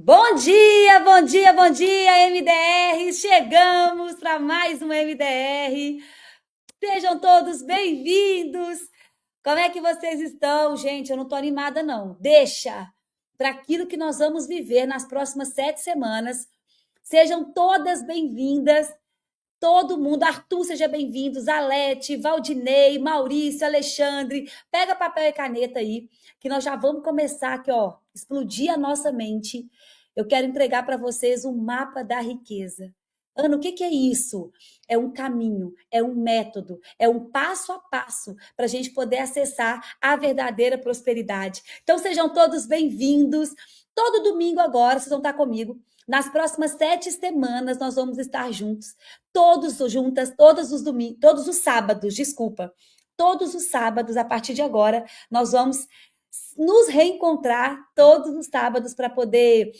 Bom dia, bom dia, bom dia, MDR! Chegamos para mais um MDR. Sejam todos bem-vindos. Como é que vocês estão, gente? Eu não estou animada, não. Deixa para aquilo que nós vamos viver nas próximas 7 semanas. Sejam todas bem-vindas. Todo mundo, Arthur, seja bem-vindo, Zalete, Valdinei, Maurício, Alexandre, pega papel e caneta aí, que nós já vamos começar aqui, ó, explodir a nossa mente. Eu quero entregar para vocês um mapa da riqueza. Ana, o que é isso? É um caminho, é um método, é um passo a passo para a gente poder acessar a verdadeira prosperidade. Então sejam todos bem-vindos. Todo domingo agora vocês vão estar comigo. Nas próximas 7 semanas nós vamos estar juntos, todos juntas, todos os domingos, todos os sábados, desculpa. Todos os sábados, a partir de agora, nós vamos nos reencontrar todos os sábados para poder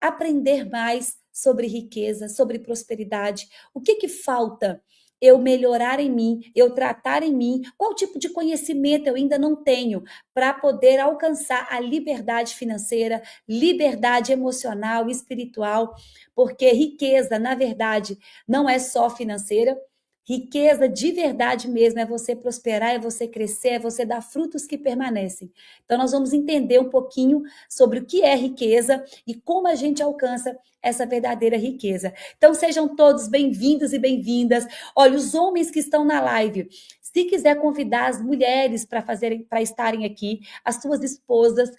aprender mais sobre riqueza, sobre prosperidade. O que falta? Eu melhorar em mim, eu tratar em mim, qual tipo de conhecimento eu ainda não tenho para poder alcançar a liberdade financeira, liberdade emocional, espiritual, porque riqueza, na verdade, não é só financeira. Riqueza de verdade mesmo é você prosperar, é você crescer, é você dar frutos que permanecem. Então, nós vamos entender um pouquinho sobre o que é riqueza e como a gente alcança essa verdadeira riqueza. Então, sejam todos bem-vindos e bem-vindas. Olha, os homens que estão na live, se quiser convidar as mulheres para estarem aqui, as suas esposas,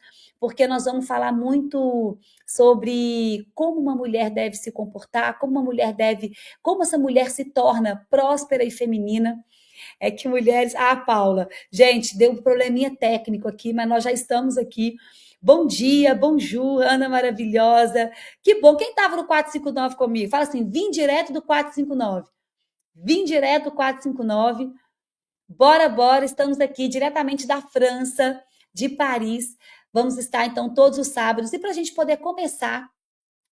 porque nós vamos falar muito sobre como uma mulher deve se comportar, como essa mulher se torna próspera e feminina. É que mulheres. Ah, Paula, gente, deu um probleminha técnico aqui, mas nós já estamos aqui. Bom dia, bonjour, Ana maravilhosa. Que bom. Quem estava no 459 comigo? Fala assim: vim direto do 459. Vim direto do 459. Bora, bora. Estamos aqui diretamente da França, de Paris. Vamos estar, então, todos os sábados. E para a gente poder começar,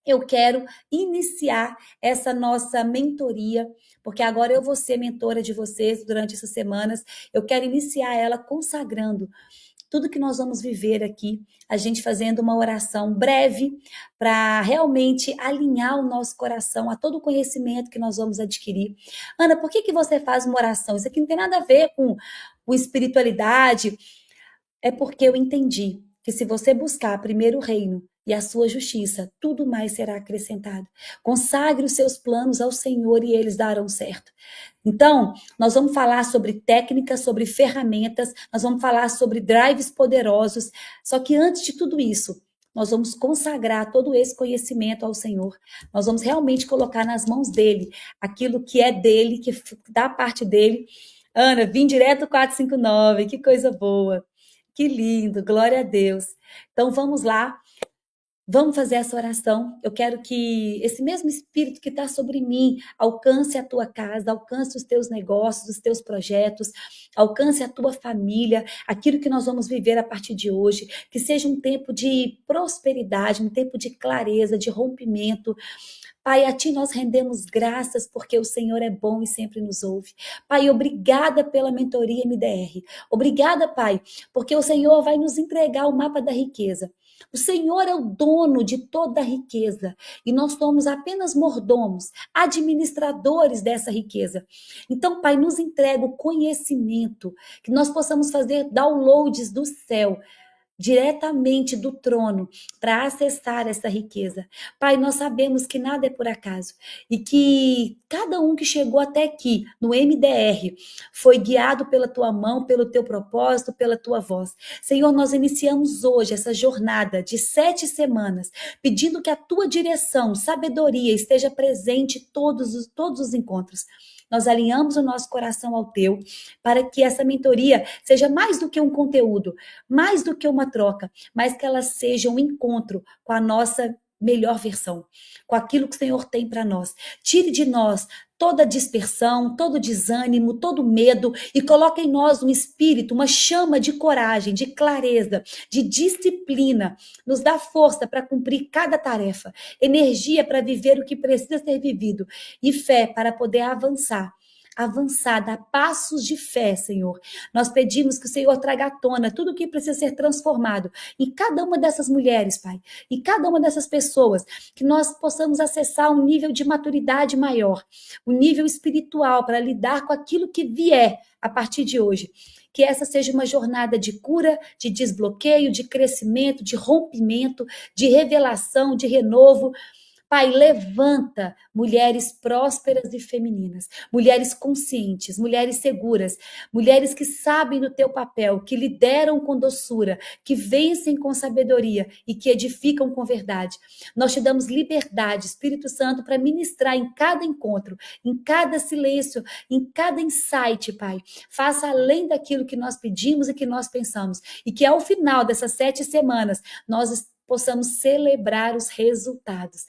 eu quero iniciar essa nossa mentoria, porque agora eu vou ser mentora de vocês durante essas semanas. Eu quero iniciar ela consagrando tudo que nós vamos viver aqui, a gente fazendo uma oração breve para realmente alinhar o nosso coração a todo o conhecimento que nós vamos adquirir. Ana, por que você faz uma oração? Isso aqui não tem nada a ver com espiritualidade, é porque eu entendi que se você buscar primeiro o reino e a sua justiça, tudo mais será acrescentado. Consagre os seus planos ao Senhor e eles darão certo. Então, nós vamos falar sobre técnicas, sobre ferramentas, nós vamos falar sobre drives poderosos. Só que antes de tudo isso, nós vamos consagrar todo esse conhecimento ao Senhor. Nós vamos realmente colocar nas mãos dele aquilo que é dele, que dá parte dele. Ana, vim direto do 459, que coisa boa. Que lindo, glória a Deus. Então vamos lá, vamos fazer essa oração. Eu quero que esse mesmo Espírito que está sobre mim alcance a tua casa, alcance os teus negócios, os teus projetos, alcance a tua família, aquilo que nós vamos viver a partir de hoje. Que seja um tempo de prosperidade, um tempo de clareza, de rompimento. Pai, a Ti nós rendemos graças porque o Senhor é bom e sempre nos ouve. Pai, obrigada pela mentoria MDR. Obrigada, Pai, porque o Senhor vai nos entregar o mapa da riqueza. O Senhor é o dono de toda a riqueza e nós somos apenas mordomos, administradores dessa riqueza. Então, Pai, nos entrega o conhecimento, que nós possamos fazer downloads do céu, diretamente do trono, para acessar essa riqueza. Pai, nós sabemos que nada é por acaso e que cada um que chegou até aqui no MDR foi guiado pela tua mão, pelo teu propósito, pela tua voz. Senhor, nós iniciamos hoje essa jornada de 7 semanas, pedindo que a tua direção, sabedoria esteja presente em todos os encontros. Nós alinhamos o nosso coração ao teu, para que essa mentoria seja mais do que um conteúdo, mais do que uma troca, mas que ela seja um encontro com a nossa melhor versão, com aquilo que o Senhor tem para nós. Tire de nós toda dispersão, todo desânimo, todo medo e coloque em nós um espírito, uma chama de coragem, de clareza, de disciplina. Nos dá força para cumprir cada tarefa, energia para viver o que precisa ser vivido e fé para poder avançar avançada, a passos de fé, Senhor. Nós pedimos que o Senhor traga à tona tudo o que precisa ser transformado em cada uma dessas mulheres, Pai, em cada uma dessas pessoas, que nós possamos acessar um nível de maturidade maior, um nível espiritual para lidar com aquilo que vier a partir de hoje. Que essa seja uma jornada de cura, de desbloqueio, de crescimento, de rompimento, de revelação, de renovo. Pai, levanta mulheres prósperas e femininas, mulheres conscientes, mulheres seguras, mulheres que sabem do teu papel, que lideram com doçura, que vencem com sabedoria e que edificam com verdade. Nós te damos liberdade, Espírito Santo, para ministrar em cada encontro, em cada silêncio, em cada insight, Pai. Faça além daquilo que nós pedimos e que nós pensamos. E que ao final dessas 7 semanas, nós possamos celebrar os resultados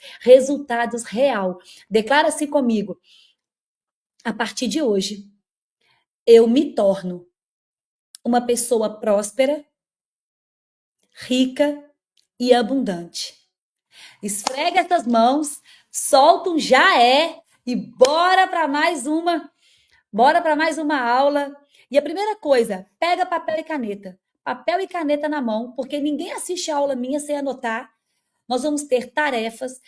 real. Declara-se comigo: a partir de hoje, eu me torno uma pessoa próspera, rica e abundante. Esfrega essas mãos, solta um já é e bora para mais uma aula. E a primeira coisa, pega papel e caneta. Papel e caneta na mão, porque ninguém assiste a aula minha sem anotar. Nós vamos ter tarefas,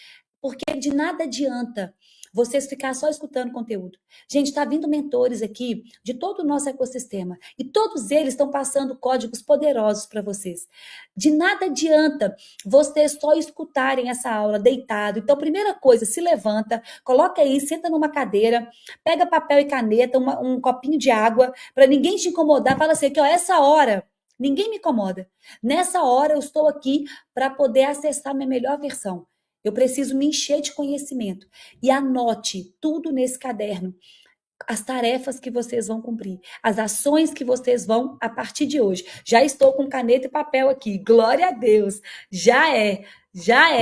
porque de nada adianta vocês ficar só escutando conteúdo. Gente, está vindo mentores aqui de todo o nosso ecossistema e todos eles estão passando códigos poderosos para vocês. De nada adianta vocês só escutarem essa aula deitado. Então, primeira coisa, se levanta, coloca aí, senta numa cadeira, pega papel e caneta, um copinho de água, para ninguém te incomodar. Fala assim, que ó, essa hora ninguém me incomoda. Nessa hora eu estou aqui para poder acessar minha melhor versão. Eu preciso me encher de conhecimento. E anote tudo nesse caderno. As tarefas que vocês vão cumprir, as ações que vocês vão a partir de hoje. Já estou com caneta e papel aqui. Glória a Deus. Já é.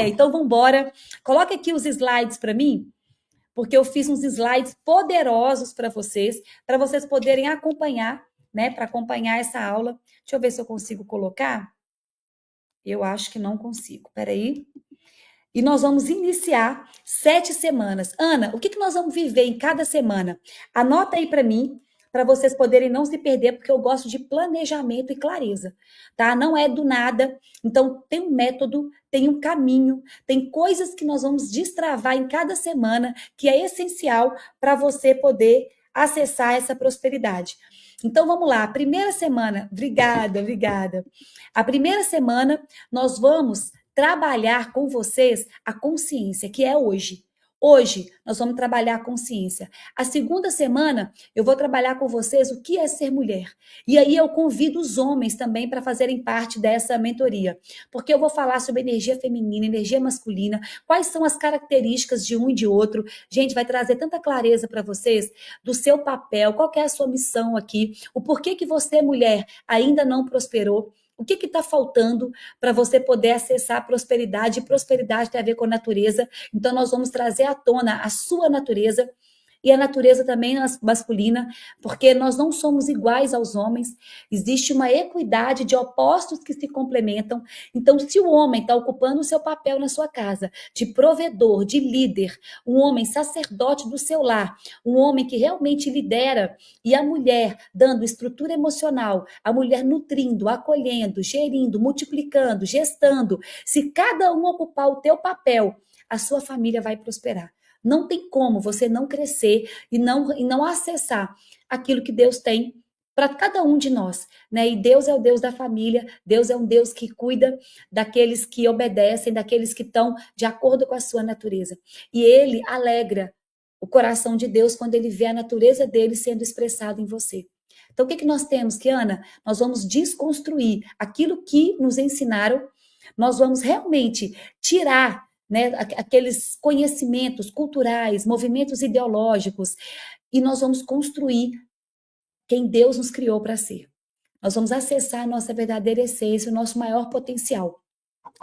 Então vamos embora. Coloque aqui os slides para mim, porque eu fiz uns slides poderosos para vocês poderem acompanhar, né? Para acompanhar essa aula. Deixa eu ver se eu consigo colocar. Eu acho que não consigo. Peraí. E nós vamos iniciar 7 semanas. Ana, o que nós vamos viver em cada semana? Anota aí para mim, para vocês poderem não se perder, porque eu gosto de planejamento e clareza, tá? Não é do nada. Então, tem um método, tem um caminho, tem coisas que nós vamos destravar em cada semana, que é essencial para você poder acessar essa prosperidade. Então, vamos lá. A primeira semana, obrigada. A primeira semana, nós vamos trabalhar com vocês a consciência, que é hoje. Hoje, nós vamos trabalhar a consciência. A segunda semana, eu vou trabalhar com vocês o que é ser mulher. E aí eu convido os homens também para fazerem parte dessa mentoria. Porque eu vou falar sobre energia feminina, energia masculina, quais são as características de um e de outro. Gente, vai trazer tanta clareza para vocês do seu papel, qual que é a sua missão aqui, o porquê que você, mulher, ainda não prosperou. O que está faltando para você poder acessar a prosperidade? E prosperidade tem a ver com a natureza. Então, nós vamos trazer à tona a sua natureza e a natureza também masculina, porque nós não somos iguais aos homens. Existe uma equidade de opostos que se complementam. Então, se o homem está ocupando o seu papel na sua casa, de provedor, de líder, um homem sacerdote do seu lar, um homem que realmente lidera, e a mulher dando estrutura emocional, a mulher nutrindo, acolhendo, gerindo, multiplicando, gestando, se cada um ocupar o teu papel, a sua família vai prosperar. Não tem como você não crescer e não acessar aquilo que Deus tem para cada um de nós, né? E Deus é o Deus da família, Deus é um Deus que cuida daqueles que obedecem, daqueles que estão de acordo com a sua natureza. E Ele alegra o coração de Deus quando Ele vê a natureza dele sendo expressada em você. Então, o que nós temos, Kiana? Nós vamos desconstruir aquilo que nos ensinaram, nós vamos realmente tirar, né, aqueles conhecimentos culturais, movimentos ideológicos, e nós vamos construir quem Deus nos criou para ser. Nós vamos acessar a nossa verdadeira essência, o nosso maior potencial.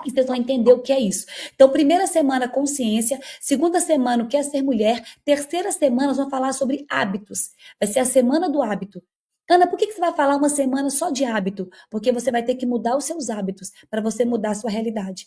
E vocês vão entender o que é isso. Então, primeira semana, consciência. Segunda semana, o que é ser mulher. Terceira semana, nós vamos falar sobre hábitos. Vai ser a semana do hábito. Ana, por que você vai falar uma semana só de hábito? Porque você vai ter que mudar os seus hábitos para você mudar a sua realidade.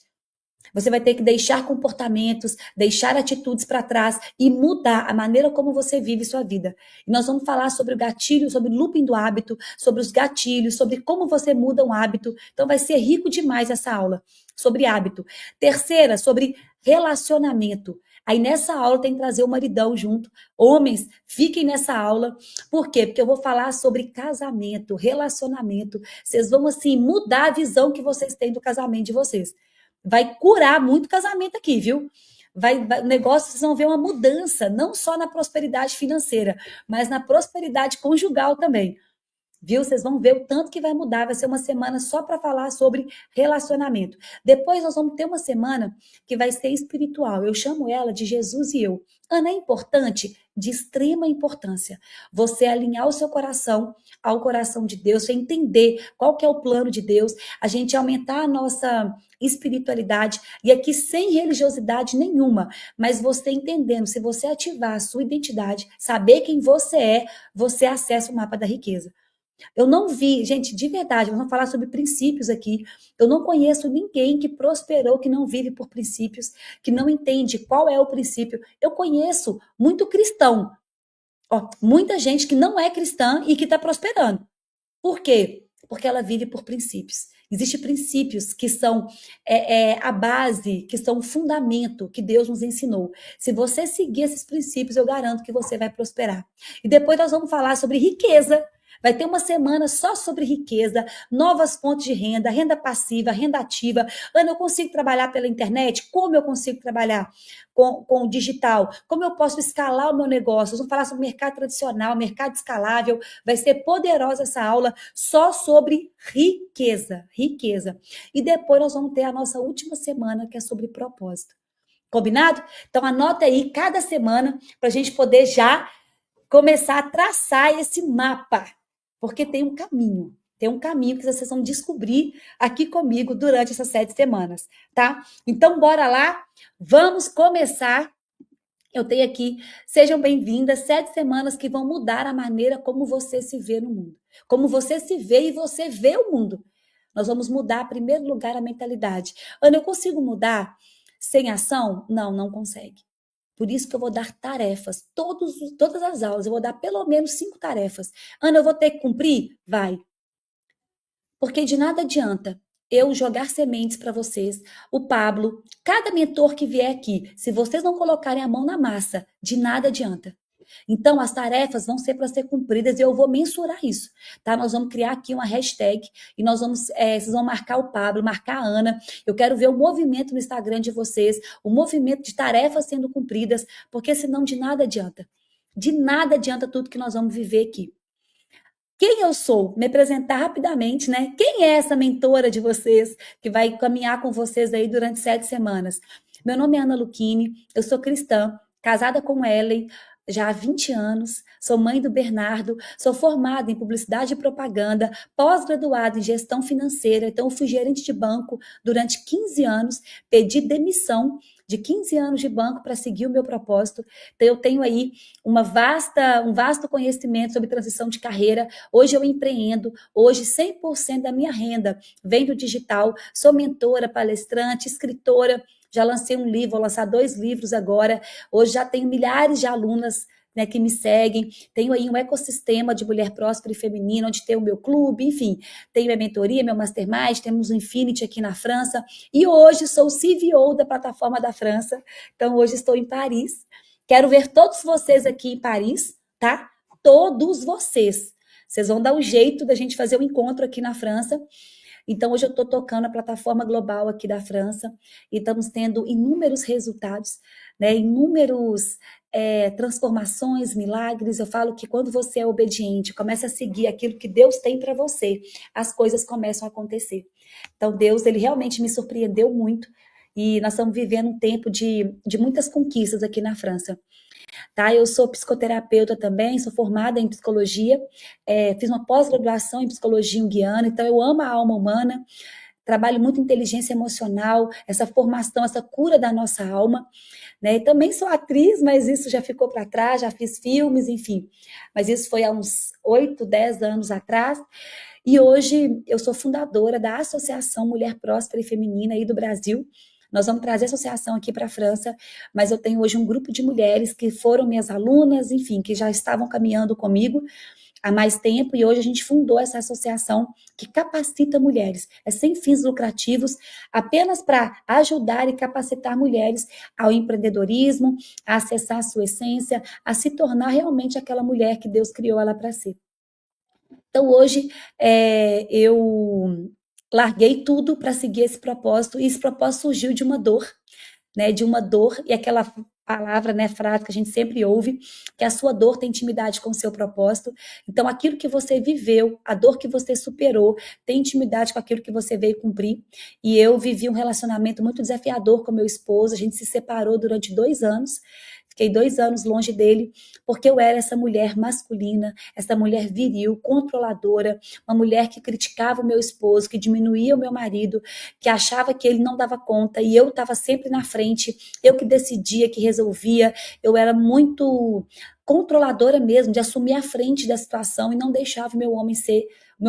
Você vai ter que deixar comportamentos, deixar atitudes para trás e mudar a maneira como você vive sua vida. E nós vamos falar sobre o gatilho, sobre o looping do hábito, sobre os gatilhos, sobre como você muda um hábito. Então vai ser rico demais essa aula sobre hábito. Terceira, sobre relacionamento. Aí nessa aula tem que trazer o maridão junto. Homens, fiquem nessa aula. Por quê? Porque eu vou falar sobre casamento, relacionamento. Vocês vão, assim, mudar a visão que vocês têm do casamento de vocês. Vai curar muito casamento aqui, viu? O negócio, vocês vão ver uma mudança, não só na prosperidade financeira, mas na prosperidade conjugal também. Viu? Vocês vão ver o tanto que vai mudar. Vai ser uma semana só para falar sobre relacionamento. Depois nós vamos ter uma semana que vai ser espiritual. Eu chamo ela de Jesus e eu. Ana, é importante? De extrema importância. Você alinhar o seu coração ao coração de Deus, você entender qual que é o plano de Deus, a gente aumentar a nossa espiritualidade, e aqui sem religiosidade nenhuma, mas você entendendo, se você ativar a sua identidade, saber quem você é, você acessa o mapa da riqueza. Eu não vi, gente, de verdade, vamos falar sobre princípios aqui. Eu não conheço ninguém que prosperou, que não vive por princípios, que não entende qual é o princípio. Eu conheço muito cristão, ó, muita gente que não é cristã e que está prosperando. Por quê? Porque ela vive por princípios. Existem princípios que são a base, que são o fundamento que Deus nos ensinou. Se você seguir esses princípios, eu garanto que você vai prosperar. E depois nós vamos falar sobre riqueza. Vai ter uma semana só sobre riqueza, novas fontes de renda, renda passiva, renda ativa. Ana, eu consigo trabalhar pela internet? Como eu consigo trabalhar com o digital? Como eu posso escalar o meu negócio? Vamos falar sobre mercado tradicional, mercado escalável. Vai ser poderosa essa aula só sobre riqueza, riqueza. E depois nós vamos ter a nossa última semana, que é sobre propósito. Combinado? Então anota aí cada semana para a gente poder já começar a traçar esse mapa. Porque tem um caminho que vocês vão descobrir aqui comigo durante essas 7 semanas, tá? Então, bora lá, vamos começar. Eu tenho aqui, sejam bem-vindas, 7 semanas que vão mudar a maneira como você se vê no mundo. Como você se vê e você vê o mundo. Nós vamos mudar, em primeiro lugar, a mentalidade. Ana, eu consigo mudar sem ação? Não, não consegue. Por isso que eu vou dar tarefas, todas as aulas, eu vou dar pelo menos 5 tarefas. Ana, eu vou ter que cumprir? Vai. Porque de nada adianta eu jogar sementes para vocês, o Pablo, cada mentor que vier aqui, se vocês não colocarem a mão na massa, de nada adianta. Então, as tarefas vão ser para ser cumpridas e eu vou mensurar isso, tá? Nós vamos criar aqui uma hashtag e nós vamos, vocês vão marcar o Pablo, marcar a Ana. Eu quero ver o movimento no Instagram de vocês, o movimento de tarefas sendo cumpridas, porque senão de nada adianta. De nada adianta tudo que nós vamos viver aqui. Quem eu sou? Me apresentar rapidamente, né? Quem é essa mentora de vocês que vai caminhar com vocês aí durante 7 semanas? Meu nome é Ana Lucchini, eu sou cristã, casada com Ellen, já há 20 anos, sou mãe do Bernardo, sou formada em publicidade e propaganda, pós-graduada em gestão financeira, então fui gerente de banco durante 15 anos, pedi demissão de 15 anos de banco para seguir o meu propósito. Então eu tenho aí um vasto conhecimento sobre transição de carreira. Hoje eu empreendo, hoje 100% da minha renda vem do digital, sou mentora, palestrante, escritora, já lancei um livro, vou lançar 2 livros agora. Hoje já tenho milhares de alunas, né, que me seguem. Tenho aí um ecossistema de mulher próspera e feminina, onde tem o meu clube, enfim. Tenho a mentoria, meu mastermind, temos o Infinity aqui na França. E hoje sou CVO da plataforma da França. Então hoje estou em Paris. Quero ver todos vocês aqui em Paris, tá? Todos vocês. Vocês vão dar um jeito da gente fazer um encontro aqui na França. Então, hoje eu estou tocando a plataforma global aqui da França e estamos tendo inúmeros resultados, né? Inúmeros transformações, milagres. Eu falo que quando você é obediente, começa a seguir aquilo que Deus tem para você, as coisas começam a acontecer. Então, Deus, ele realmente me surpreendeu muito e nós estamos vivendo um tempo de muitas conquistas aqui na França. Tá? Eu sou psicoterapeuta também, sou formada em psicologia, fiz uma pós-graduação em psicologia junguiana, então eu amo a alma humana, trabalho muito inteligência emocional, essa formação, essa cura da nossa alma, né? E também sou atriz, mas isso já ficou para trás, já fiz filmes, enfim, mas isso foi há uns 8, 10 anos atrás, e hoje eu sou fundadora da Associação Mulher Próspera e Feminina aí do Brasil, Nós vamos trazer a associação aqui para a França, mas eu tenho hoje um grupo de mulheres que foram minhas alunas, enfim, que já estavam caminhando comigo há mais tempo, e hoje a gente fundou essa associação que capacita mulheres. É sem fins lucrativos, apenas para ajudar e capacitar mulheres ao empreendedorismo, a acessar a sua essência, a se tornar realmente aquela mulher que Deus criou ela para ser. Então, hoje, eu larguei tudo para seguir esse propósito, e esse propósito surgiu de uma dor, né, de uma dor, e aquela palavra, né, frase que a gente sempre ouve, que a sua dor tem intimidade com o seu propósito. Então, aquilo que você viveu, a dor que você superou, tem intimidade com aquilo que você veio cumprir. E eu vivi um relacionamento muito desafiador com meu esposo, a gente se separou durante 2 anos, fiquei 2 anos longe dele, porque eu era essa mulher masculina, essa mulher viril, controladora, uma mulher que criticava o meu esposo, que diminuía o meu marido, que achava que ele não dava conta, e eu estava sempre na frente, eu que decidia, que resolvia, eu era muito controladora mesmo, de assumir a frente da situação e não deixava o meu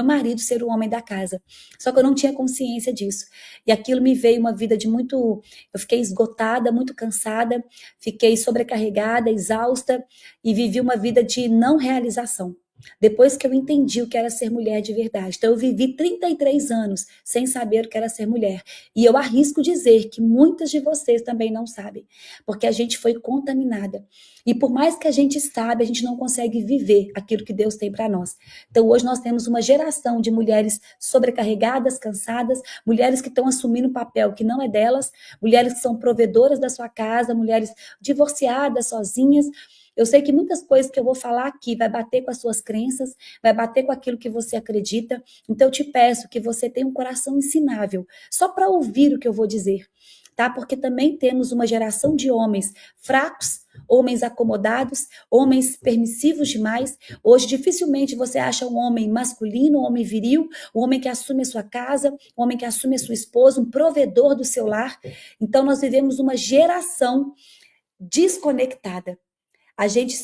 marido ser o homem da casa. Só que eu não tinha consciência disso. E aquilo me veio uma vida de muito... Eu fiquei esgotada, muito cansada, fiquei sobrecarregada, exausta, e vivi uma vida de não realização. Depois que eu entendi o que era ser mulher de verdade. Então, eu vivi 33 anos sem saber o que era ser mulher. E eu arrisco dizer que muitas de vocês também não sabem, porque a gente foi contaminada. E por mais que a gente saiba, a gente não consegue viver aquilo que Deus tem para nós. Então, hoje nós temos uma geração de mulheres sobrecarregadas, cansadas, mulheres que estão assumindo um papel que não é delas, mulheres que são provedoras da sua casa, mulheres divorciadas, sozinhas. Eu sei que muitas coisas que eu vou falar aqui vai bater com as suas crenças, vai bater com aquilo que você acredita. Então eu te peço que você tenha um coração ensinável, só para ouvir o que eu vou dizer, tá? Porque também temos uma geração de homens fracos, homens acomodados, homens permissivos demais. Hoje dificilmente você acha um homem masculino, um homem viril, um homem que assume a sua casa, um homem que assume a sua esposa, um provedor do seu lar. Então nós vivemos uma geração desconectada.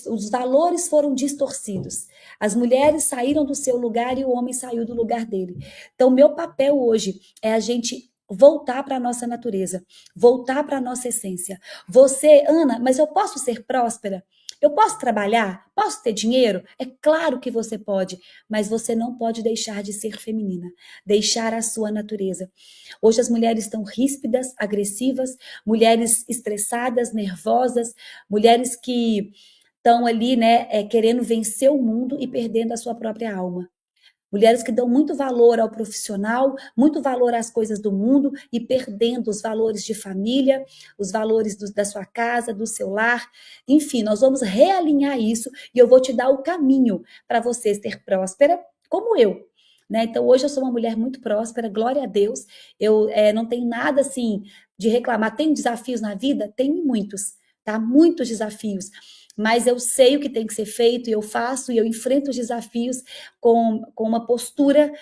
Os valores foram distorcidos. As mulheres saíram do seu lugar e o homem saiu do lugar dele. Então, meu papel hoje é a gente voltar para a nossa natureza, voltar para a nossa essência. Você, Ana, mas eu posso ser próspera? Eu posso trabalhar? Posso ter dinheiro? É claro que você pode, mas você não pode deixar de ser feminina, deixar a sua natureza. Hoje as mulheres estão ríspidas, agressivas, mulheres estressadas, nervosas, mulheres que estão ali, né, querendo vencer o mundo e perdendo a sua própria alma. Mulheres que dão muito valor ao profissional, muito valor às coisas do mundo e perdendo os valores de família, os valores da sua casa, do seu lar. Enfim, nós vamos realinhar isso e eu vou te dar o caminho para você ser próspera, como eu. Né? Então, hoje eu sou uma mulher muito próspera, glória a Deus. Eu não tenho nada assim de reclamar. Tem desafios na vida? Tem muitos, tá? Muitos desafios. Mas eu sei o que tem que ser feito e eu faço e eu enfrento os desafios com uma postura,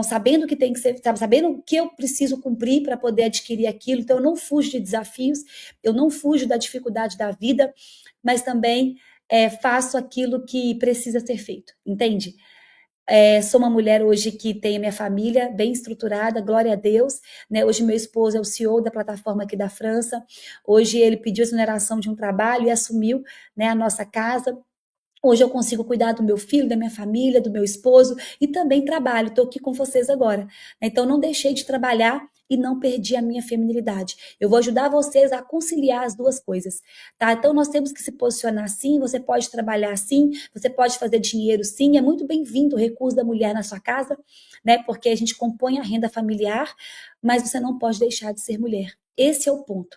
sabendo o que tem que ser, sabendo o que eu preciso cumprir para poder adquirir aquilo. Então, eu não fujo de desafios, eu não fujo da dificuldade da vida, mas também faço aquilo que precisa ser feito, entende? Sou uma mulher hoje que tem a minha família bem estruturada, glória a Deus, né? Hoje meu esposo é o CEO da plataforma aqui da França, hoje ele pediu exoneração de um trabalho e assumiu, né, a nossa casa. Hoje eu consigo cuidar do meu filho, da minha família, do meu esposo e também trabalho, estou aqui com vocês agora. Então não deixei de trabalhar e não perdi a minha feminilidade. Eu vou ajudar vocês a conciliar as duas coisas, tá? Então nós temos que se posicionar sim, você pode trabalhar sim, você pode fazer dinheiro sim, é muito bem-vindo o recurso da mulher na sua casa, né? Porque a gente compõe a renda familiar, mas você não pode deixar de ser mulher. Esse é o ponto.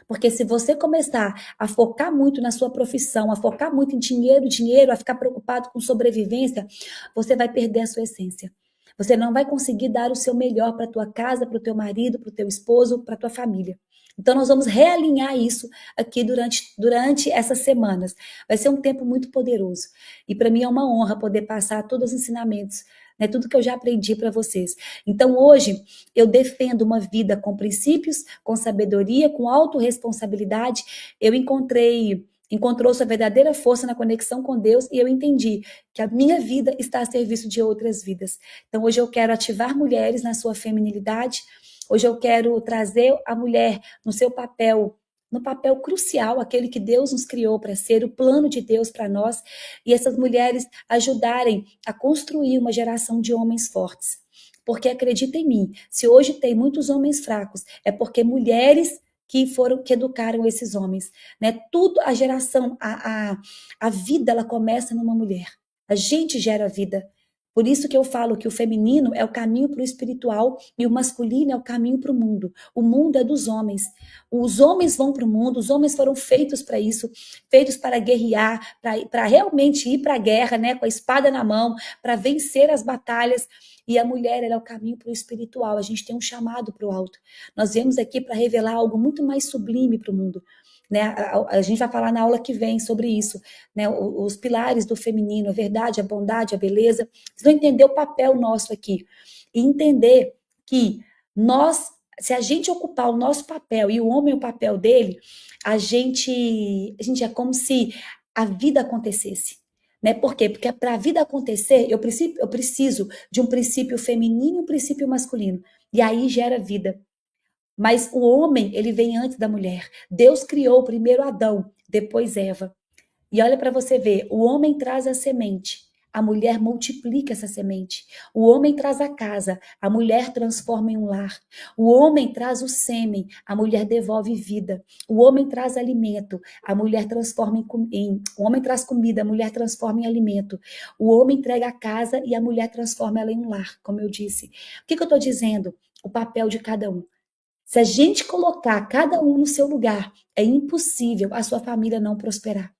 Porque se você começar a focar muito na sua profissão, a focar muito em dinheiro, a ficar preocupado com sobrevivência, você vai perder a sua essência. Você não vai conseguir dar o seu melhor para a tua casa, para o teu marido, para o teu esposo, para a tua família. Então, nós vamos realinhar isso aqui durante essas semanas. Vai ser um tempo muito poderoso. E para mim é uma honra poder passar todos os ensinamentos, né, tudo que eu já aprendi para vocês. Então, hoje, eu defendo uma vida com princípios, com sabedoria, com autorresponsabilidade. Eu encontrou sua verdadeira força na conexão com Deus e eu entendi que a minha vida está a serviço de outras vidas. Então, hoje eu quero ativar mulheres na sua feminilidade, Hoje eu quero trazer a mulher no seu papel, no papel crucial, aquele que Deus nos criou para ser, o plano de Deus para nós, e essas mulheres ajudarem a construir uma geração de homens fortes. Porque acredita em mim, se hoje tem muitos homens fracos, é porque mulheres que educaram esses homens, né? Tudo, a geração, a vida, ela começa numa mulher. A gente gera vida. Por isso que eu falo que o feminino é o caminho para o espiritual e o masculino é o caminho para o mundo. O mundo é dos homens. Os homens vão para o mundo, os homens foram feitos para isso, feitos para guerrear, para realmente ir para a guerra, né, com a espada na mão, para vencer as batalhas. E a mulher, ela é o caminho para o espiritual. A gente tem um chamado para o alto. Nós viemos aqui para revelar algo muito mais sublime para o mundo. Né? A gente vai falar na aula que vem sobre isso, né? Os pilares do feminino, a verdade, a bondade, a beleza. Vocês vão entender o papel nosso aqui e entender que nós, se a gente ocupar o nosso papel e o homem o papel dele, a gente é como se a vida acontecesse. Né? Por quê? Porque para a vida acontecer, eu preciso de um princípio feminino e um princípio masculino. E aí gera vida. Mas o homem, ele vem antes da mulher. Deus criou primeiro Adão, depois Eva. E olha para você ver, o homem traz a semente, a mulher multiplica essa semente. O homem traz a casa, a mulher transforma em um lar. O homem traz o sêmen, a mulher devolve vida. O homem traz alimento, a mulher transforma o homem traz comida, a mulher transforma em alimento. O homem entrega a casa e a mulher transforma ela em um lar, como eu disse. O que eu estou dizendo? O papel de cada um. Se a gente colocar cada um no seu lugar, é impossível a sua família não prosperar.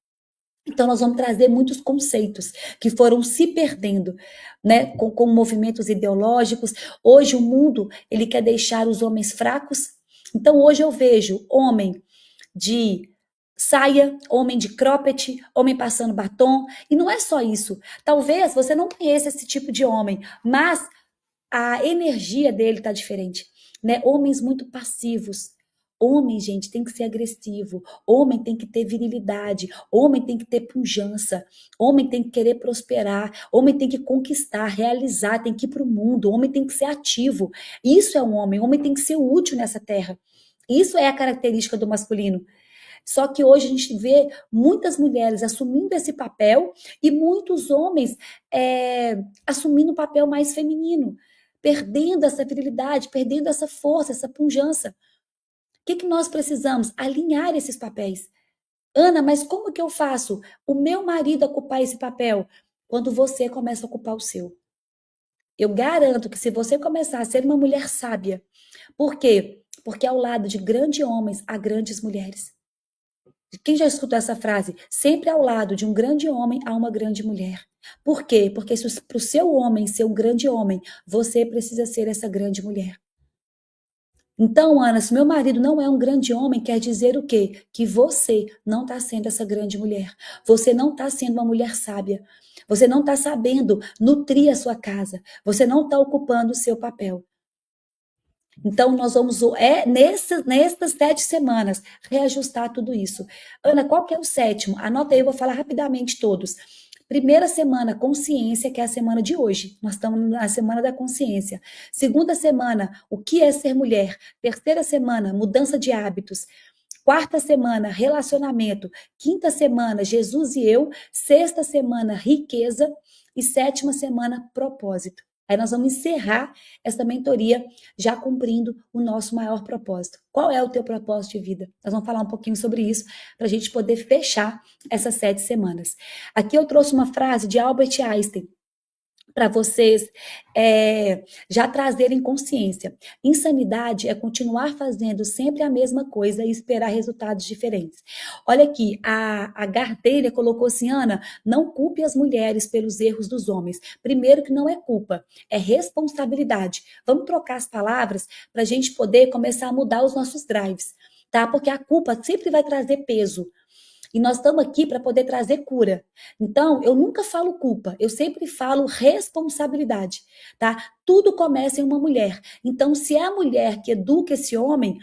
Então, nós vamos trazer muitos conceitos que foram se perdendo, né, com movimentos ideológicos. Hoje, o mundo, ele quer deixar os homens fracos. Então, hoje eu vejo homem de saia, homem de cropped, homem passando batom. E não é só isso. Talvez você não conheça esse tipo de homem, mas a energia dele está diferente, né? Homens muito passivos. Homem, gente, tem que ser agressivo. Homem tem que ter virilidade. Homem tem que ter pujança. Homem tem que querer prosperar. Homem tem que conquistar, realizar, tem que ir para o mundo. Homem tem que ser ativo. Isso é um homem. Homem tem que ser útil nessa terra. Isso é a característica do masculino. Só que hoje a gente vê muitas mulheres assumindo esse papel e muitos homens assumindo o papel mais feminino, perdendo essa virilidade, perdendo essa força, essa pujança. O que nós precisamos? Alinhar esses papéis. Ana, mas como que eu faço o meu marido ocupar esse papel? Quando você começa a ocupar o seu. Eu garanto que se você começar a ser uma mulher sábia, por quê? Porque ao lado de grandes homens há grandes mulheres. Quem já escutou essa frase? Sempre ao lado de um grande homem há uma grande mulher. Por quê? Porque para o seu homem ser um grande homem, você precisa ser essa grande mulher. Então, Ana, se meu marido não é um grande homem, quer dizer o quê? Que você não está sendo essa grande mulher. Você não está sendo uma mulher sábia. Você não está sabendo nutrir a sua casa. Você não está ocupando o seu papel. Então, nós vamos, nestas 7 semanas, reajustar tudo isso. Ana, qual que é o 7º? Anota aí, eu vou falar rapidamente todos. Primeira semana, consciência, que é a semana de hoje. Nós estamos na semana da consciência. Segunda semana, o que é ser mulher? Terceira semana, mudança de hábitos. Quarta semana, relacionamento. Quinta semana, Jesus e eu. Sexta semana, riqueza. E 7ª semana, propósito. Aí nós vamos encerrar essa mentoria já cumprindo o nosso maior propósito. Qual é o teu propósito de vida? Nós vamos falar um pouquinho sobre isso para a gente poder fechar essas 7 semanas. Aqui eu trouxe uma frase de Albert Einstein para vocês já trazerem consciência. Insanidade é continuar fazendo sempre a mesma coisa e esperar resultados diferentes. Olha aqui, a Gardner colocou assim, Ana, não culpe as mulheres pelos erros dos homens. Primeiro que não é culpa, é responsabilidade. Vamos trocar as palavras para a gente poder começar a mudar os nossos drives, tá? Porque a culpa sempre vai trazer peso. E nós estamos aqui para poder trazer cura. Então, eu nunca falo culpa, eu sempre falo responsabilidade, tá? Tudo começa em uma mulher. Então, se é a mulher que educa esse homem,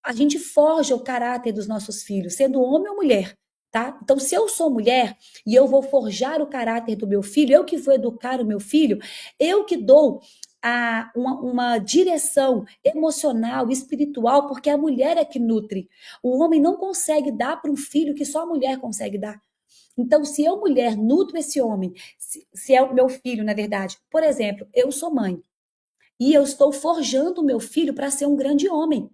a gente forja o caráter dos nossos filhos, sendo homem ou mulher, tá? Então, se eu sou mulher e eu vou forjar o caráter do meu filho, eu que vou educar o meu filho, eu que dou uma direção emocional, espiritual, porque a mulher é que nutre. O homem não consegue dar para um filho que só a mulher consegue dar. Então, se eu, mulher, nutro esse homem, se é o meu filho, na verdade, por exemplo, eu sou mãe, e eu estou forjando o meu filho para ser um grande homem.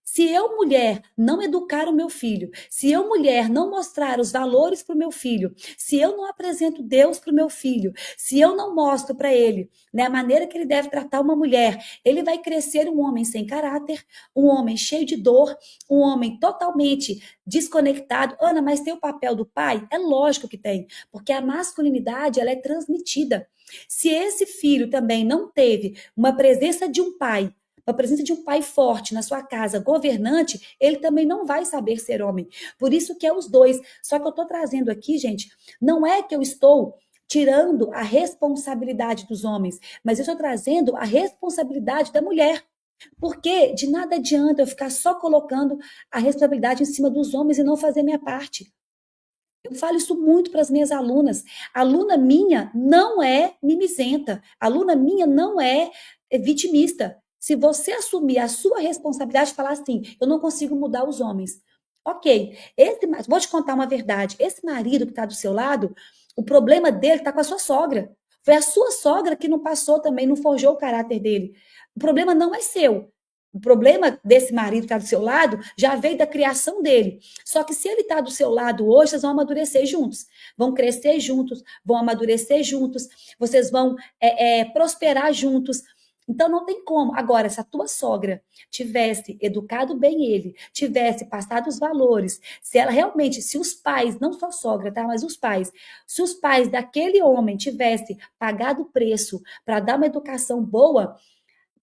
Se eu, mulher, não educar o meu filho, se eu, mulher, não mostrar os valores para o meu filho, se eu não apresento Deus para o meu filho, se eu não mostro para ele, né, a maneira que ele deve tratar uma mulher, ele vai crescer um homem sem caráter, um homem cheio de dor, um homem totalmente desconectado. Ana, mas tem o papel do pai? É lógico que tem, porque a masculinidade ela é transmitida. Se esse filho também não teve uma presença de um pai, a presença de um pai forte na sua casa, governante, ele também não vai saber ser homem. Por isso que é os dois. Só que eu estou trazendo aqui, gente, não é que eu estou tirando a responsabilidade dos homens, mas eu estou trazendo a responsabilidade da mulher. Porque de nada adianta eu ficar só colocando a responsabilidade em cima dos homens e não fazer minha parte. Eu falo isso muito para as minhas alunas. A aluna minha não é mimizenta. A aluna minha não é vitimista. Se você assumir a sua responsabilidade e falar assim, eu não consigo mudar os homens. Ok, vou te contar uma verdade. Esse marido que está do seu lado, o problema dele está com a sua sogra. Foi a sua sogra que não passou também, não forjou o caráter dele. O problema não é seu. O problema desse marido que está do seu lado já veio da criação dele. Só que se ele está do seu lado hoje, vocês vão amadurecer juntos. Vão crescer juntos, vão amadurecer juntos, vocês vão prosperar juntos. Então não tem como. Agora, se a tua sogra tivesse educado bem ele, tivesse passado os valores, se ela realmente, se os pais, não só a sogra, tá? Mas os pais, se os pais daquele homem tivessem pagado o preço para dar uma educação boa,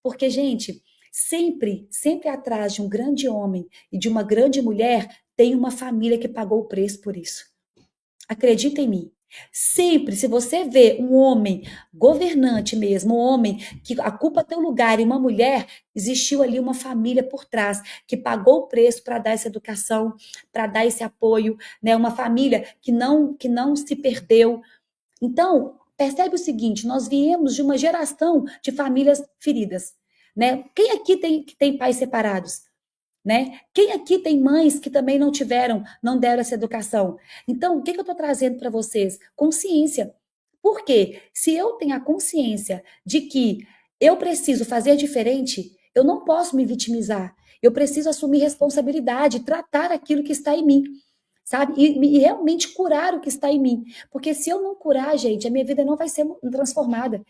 porque, gente, sempre atrás de um grande homem e de uma grande mulher, tem uma família que pagou o preço por isso. Acredita em mim. Sempre, se você vê um homem governante mesmo, um homem que ocupa teu lugar e uma mulher, existiu ali uma família por trás que pagou o preço para dar essa educação, para dar esse apoio, né? Uma família que não se perdeu. Então, percebe o seguinte, nós viemos de uma geração de famílias feridas, né? Quem aqui tem pais separados? Né? Quem aqui tem mães que também não deram essa educação? Então, o que eu estou trazendo para vocês? Consciência. Por quê? Se eu tenho a consciência de que eu preciso fazer diferente, eu não posso me vitimizar. Eu preciso assumir responsabilidade, tratar aquilo que está em mim, sabe? E realmente curar o que está em mim. Porque se eu não curar, gente, a minha vida não vai ser transformada.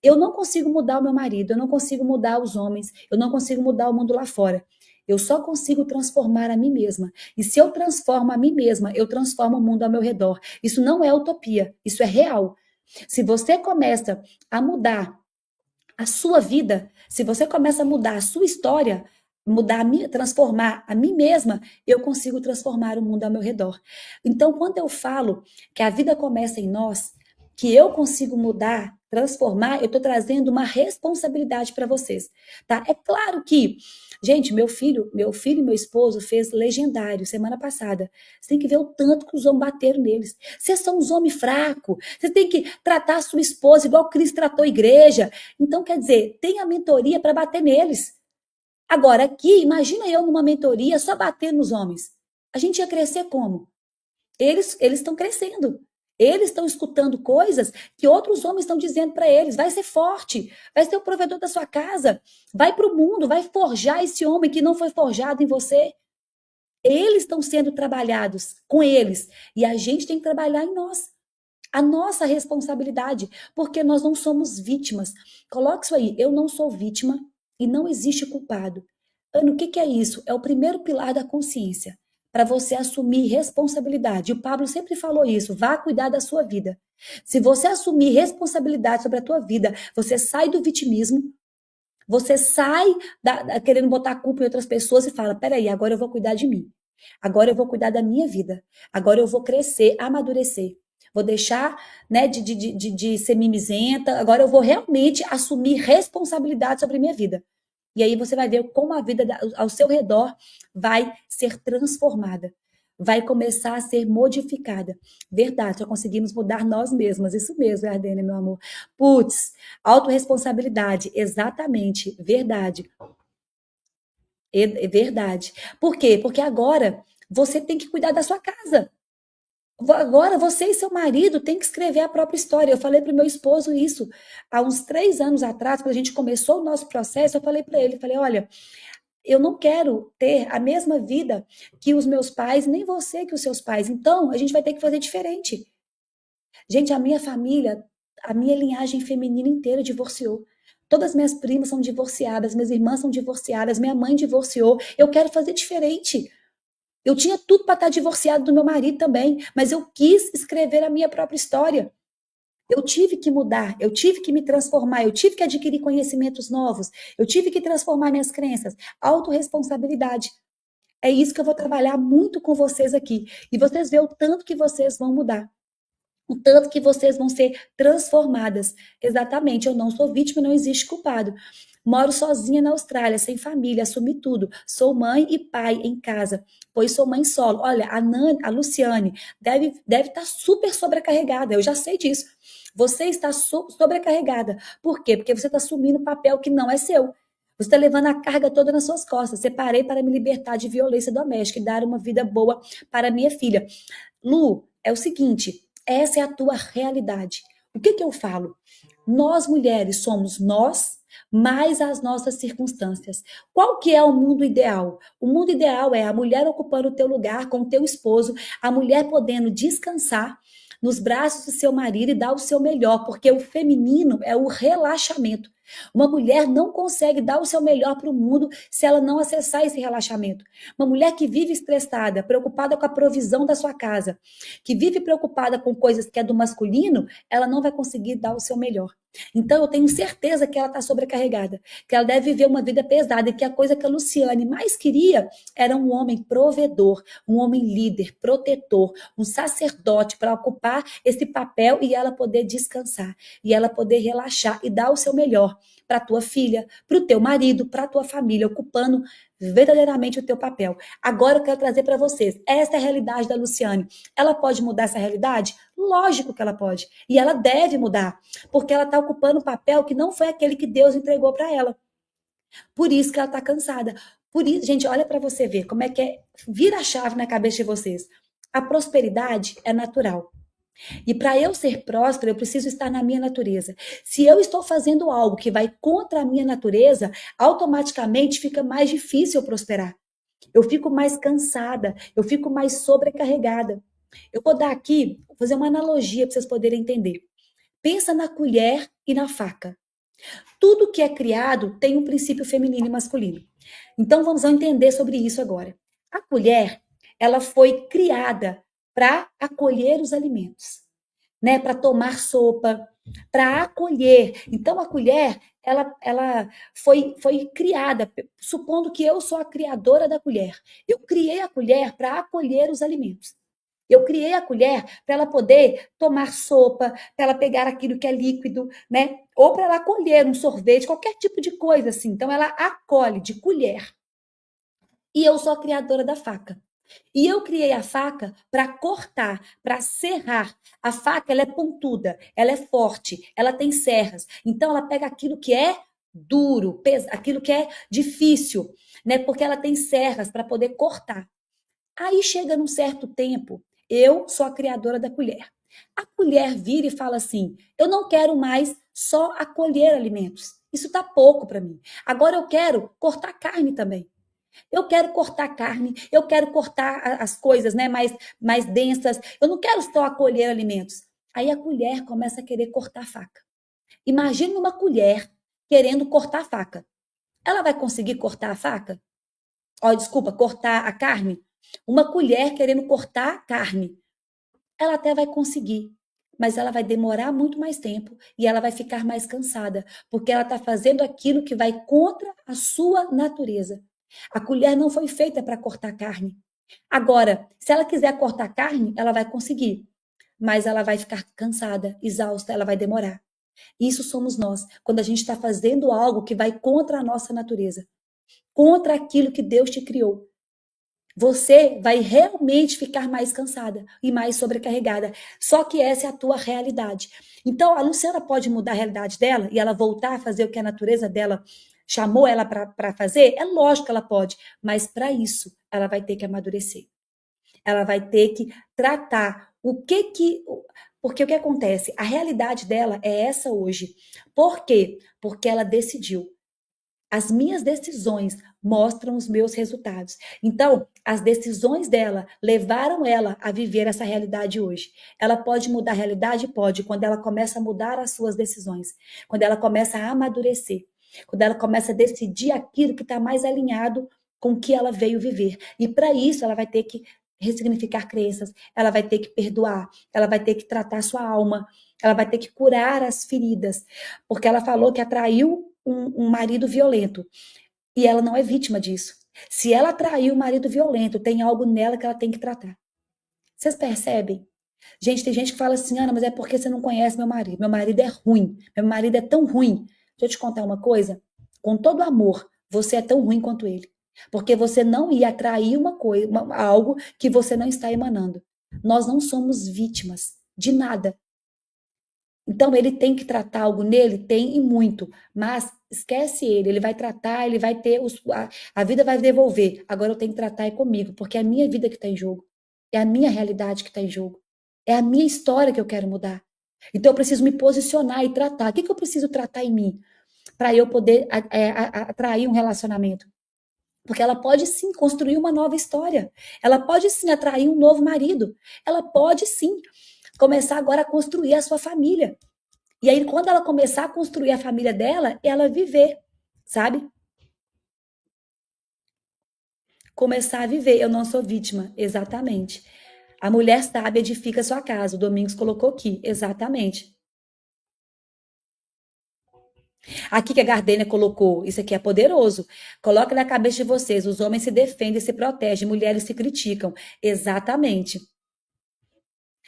Eu não consigo mudar o meu marido, eu não consigo mudar os homens, eu não consigo mudar o mundo lá fora. Eu só consigo transformar a mim mesma. E se eu transformo a mim mesma, eu transformo o mundo ao meu redor. Isso não é utopia, isso é real. Se você começa a mudar a sua vida, se você começa a mudar a sua história, transformar a mim mesma, eu consigo transformar o mundo ao meu redor. Então, quando eu falo que a vida começa em nós, que eu consigo mudar, transformar, eu estou trazendo uma responsabilidade para vocês, tá? É claro que, gente, meu filho e meu esposo fez Legendário semana passada. Você tem que ver o tanto que os homens bateram neles. Vocês são uns homens fracos. Você tem que tratar a sua esposa igual Cristo tratou a igreja. Então, quer dizer, tem a mentoria para bater neles. Agora, aqui, imagina eu numa mentoria só batendo nos homens. A gente ia crescer como? Eles estão crescendo. Eles estão escutando coisas que outros homens estão dizendo para eles. Vai ser forte, vai ser o provedor da sua casa, vai para o mundo, vai forjar esse homem que não foi forjado em você. Eles estão sendo trabalhados com eles e a gente tem que trabalhar em nós. A nossa responsabilidade, porque nós não somos vítimas. Coloque isso aí, eu não sou vítima e não existe culpado. Ana, o que é isso? É o primeiro pilar da consciência, para você assumir responsabilidade. O Pablo sempre falou isso, vá cuidar da sua vida. Se você assumir responsabilidade sobre a tua vida, você sai do vitimismo, você sai querendo botar a culpa em outras pessoas e fala, peraí, agora eu vou cuidar de mim. Agora eu vou cuidar da minha vida. Agora eu vou crescer, amadurecer. Vou deixar, né, de ser mimizenta. Agora eu vou realmente assumir responsabilidade sobre a minha vida. E aí você vai ver como a vida ao seu redor vai ser transformada. vai começar a ser modificada. Verdade, só conseguimos mudar nós mesmas. Isso mesmo, Ardênia, meu amor. Putz, autorresponsabilidade, exatamente, verdade. É verdade. Por quê? Porque agora você tem que cuidar da sua casa. Agora você e seu marido têm que escrever a própria história. Eu falei para o meu esposo isso há uns 3 anos atrás, quando a gente começou o nosso processo. Eu falei para ele, falei, olha, eu não quero ter a mesma vida que os meus pais, nem você que os seus pais. Então, a gente vai ter que fazer diferente. Gente, a minha família, a minha linhagem feminina inteira divorciou. Todas as minhas primas são divorciadas, minhas irmãs são divorciadas, minha mãe divorciou. Eu quero fazer diferente. Eu tinha tudo para estar divorciado do meu marido também, mas eu quis escrever a minha própria história. Eu tive que mudar, eu tive que me transformar, eu tive que adquirir conhecimentos novos, eu tive que transformar minhas crenças. Autorresponsabilidade. É isso que eu vou trabalhar muito com vocês aqui. E vocês vê o tanto que vocês vão mudar. O tanto que vocês vão ser transformadas. Exatamente, eu não sou vítima, não existe culpado. Moro sozinha na Austrália, sem família, assumi tudo. Sou mãe e pai em casa, pois sou mãe solo. Olha, a Luciane deve estar super sobrecarregada, eu já sei disso. Você está sobrecarregada. Por quê? Porque você está assumindo um papel que não é seu. Você está levando a carga toda nas suas costas. Separei para me libertar de violência doméstica e dar uma vida boa para minha filha. Lu, é o seguinte, essa é a tua realidade. O que eu falo? Nós mulheres somos nós mais as nossas circunstâncias. Qual que é o mundo ideal? O mundo ideal é a mulher ocupando o teu lugar com o teu esposo, a mulher podendo descansar nos braços do seu marido e dar o seu melhor, porque o feminino é o relaxamento. Uma mulher não consegue dar o seu melhor para o mundo se ela não acessar esse relaxamento. Uma mulher que vive estressada, preocupada com a provisão da sua casa, que vive preocupada com coisas que é do masculino, ela não vai conseguir dar o seu melhor. Então, eu tenho certeza que ela está sobrecarregada, que ela deve viver uma vida pesada e que a coisa que a Luciane mais queria era um homem provedor, um homem líder, protetor, um sacerdote para ocupar esse papel e ela poder descansar, e ela poder relaxar e dar o seu melhor para a tua filha, para o teu marido, para a tua família, ocupando verdadeiramente o teu papel. Agora eu quero trazer para vocês, essa é a realidade da Luciane. Ela pode mudar essa realidade? Lógico que ela pode. E ela deve mudar, porque ela está ocupando um papel que não foi aquele que Deus entregou para ela. Por isso que ela está cansada. Por isso, gente, olha para você ver como é que é. Vira a chave na cabeça de vocês. A prosperidade é natural. E para eu ser próspero, eu preciso estar na minha natureza. Se eu estou fazendo algo que vai contra a minha natureza, automaticamente fica mais difícil eu prosperar. Eu fico mais cansada, eu fico mais sobrecarregada. Eu vou dar aqui, vou fazer uma analogia para vocês poderem entender. Pensa na colher e na faca. Tudo que é criado tem um princípio feminino e masculino. Então vamos entender sobre isso agora. A colher, ela foi criada para acolher os alimentos, né? Para tomar sopa, para acolher. Então a colher, ela foi criada, supondo que eu sou a criadora da colher. Eu criei a colher para acolher os alimentos. Eu criei a colher para ela poder tomar sopa, para ela pegar aquilo que é líquido, né? Ou para ela colher um sorvete, qualquer tipo de coisa assim. Então ela acolhe de colher. E eu sou a criadora da faca. E eu criei a faca para cortar, para serrar. A faca, ela é pontuda, ela é forte, ela tem serras. Então ela pega aquilo que é duro, aquilo que é difícil, né? Porque ela tem serras para poder cortar. Aí chega num certo tempo, eu sou a criadora da colher. A colher vira e fala assim: eu não quero mais só acolher alimentos. Isso tá pouco para mim. Agora eu quero cortar carne também. Eu quero cortar carne, eu quero cortar as coisas, né, mais densas. Eu não quero só acolher alimentos. Aí a colher começa a querer cortar a faca. Imagine uma colher querendo cortar a faca. Ela vai conseguir cortar a faca? Ó, desculpa, cortar a carne? Uma colher querendo cortar a carne. Ela até vai conseguir, mas ela vai demorar muito mais tempo e ela vai ficar mais cansada, porque ela está fazendo aquilo que vai contra a sua natureza. A colher não foi feita para cortar carne. Agora, se ela quiser cortar carne, ela vai conseguir, mas ela vai ficar cansada, exausta, ela vai demorar. Isso somos nós, quando a gente está fazendo algo que vai contra a nossa natureza, contra aquilo que Deus te criou. você vai realmente ficar mais cansada e mais sobrecarregada. Só que essa é a tua realidade. Então, a Luciana pode mudar a realidade dela e ela voltar a fazer o que a natureza dela chamou ela para fazer? É lógico que ela pode, mas para isso ela vai ter que amadurecer. Ela vai ter que tratar o que. Porque o que acontece? A realidade dela é essa hoje. Por quê? Porque ela decidiu. As minhas decisões mostram os meus resultados. Então, as decisões dela levaram ela a viver essa realidade hoje. Ela pode mudar a realidade? Pode, quando ela começa a mudar as suas decisões. Quando ela começa a amadurecer. Quando ela começa a decidir aquilo que está mais alinhado com o que ela veio viver. E para isso, ela vai ter que ressignificar crenças, ela vai ter que perdoar, ela vai ter que tratar sua alma, ela vai ter que curar as feridas. Porque ela falou que atraiu um marido violento. E ela não é vítima disso. Se ela atraiu um marido violento, tem algo nela que ela tem que tratar. Vocês percebem? Gente, tem gente que fala assim, Ana, mas é porque você não conhece meu marido. Meu marido é ruim. Meu marido é tão ruim. Deixa eu te contar uma coisa. Com todo amor, você é tão ruim quanto ele. Porque você não ia atrair uma coisa, algo que você não está emanando. Nós não somos vítimas de nada. Então, ele tem que tratar algo nele? Tem e muito. Mas esquece ele vai tratar, ele vai ter, a vida vai devolver. Agora eu tenho que tratar é comigo, porque é a minha vida que está em jogo. É a minha realidade que está em jogo. É a minha história que eu quero mudar. Então, eu preciso me posicionar e tratar. O que eu preciso tratar em mim? Para eu poder atrair um relacionamento. Porque ela pode sim construir uma nova história. Ela pode sim atrair um novo marido. Ela pode sim começar agora a construir a sua família. E aí, quando ela começar a construir a família dela, ela viver, sabe? Começar a viver. Eu não sou vítima, exatamente. A mulher sábia edifica sua casa. O Domingos colocou aqui, exatamente. Aqui que a Gardênia colocou, isso aqui é poderoso. Coloque na cabeça de vocês, os homens se defendem e se protegem, mulheres se criticam. Exatamente.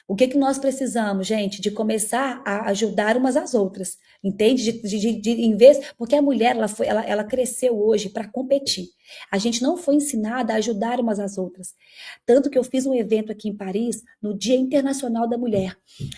O que nós precisamos, gente? De começar a ajudar umas às outras, entende? Em vez, porque a mulher ela cresceu hoje para competir. A gente não foi ensinada a ajudar umas às outras. Tanto que eu fiz um evento aqui em Paris no Dia Internacional da Mulher.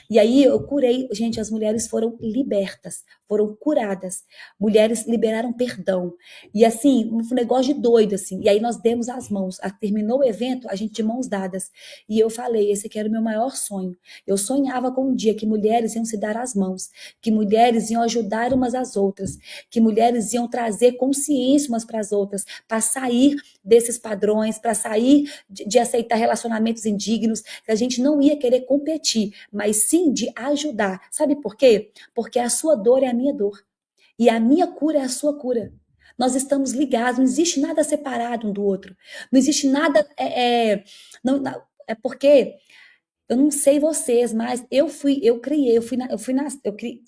E aí eu curei, gente, as mulheres foram libertas, foram curadas. Mulheres liberaram perdão. E assim, um negócio de doido assim. E aí nós demos as mãos. Terminou o evento, a gente de mãos dadas. E eu falei, esse aqui era o meu maior sonho. Eu sonhava com um dia que mulheres iam se dar as mãos, que mulheres iam ajudar umas às outras, que mulheres iam trazer consciência umas para as outras, para sair desses padrões, para sair de aceitar relacionamentos indignos, que a gente não ia querer competir, mas sim de ajudar. Sabe por quê? Porque a sua dor é a minha dor. E a minha cura é a sua cura. Nós estamos ligados, não existe nada separado um do outro. Não existe nada. É porque eu não sei vocês, mas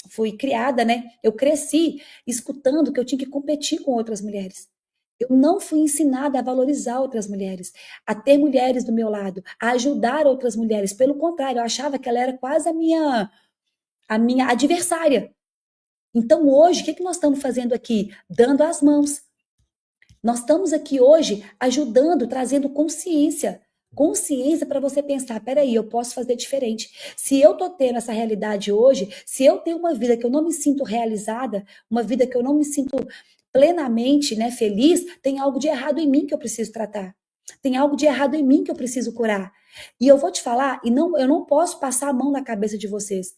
fui criada, né? Eu cresci escutando que eu tinha que competir com outras mulheres. Eu não fui ensinada a valorizar outras mulheres, a ter mulheres do meu lado, a ajudar outras mulheres. Pelo contrário, eu achava que ela era quase a minha adversária. Então, hoje, o que nós estamos fazendo aqui? Dando as mãos. Nós estamos aqui hoje ajudando, trazendo consciência. Consciência para você pensar, peraí, eu posso fazer diferente. Se eu tô tendo essa realidade hoje, se eu tenho uma vida que eu não me sinto realizada, uma vida que eu não me sinto plenamente, né, feliz, tem algo de errado em mim que eu preciso tratar. Tem algo de errado em mim que eu preciso curar. E eu vou te falar, eu não posso passar a mão na cabeça de vocês.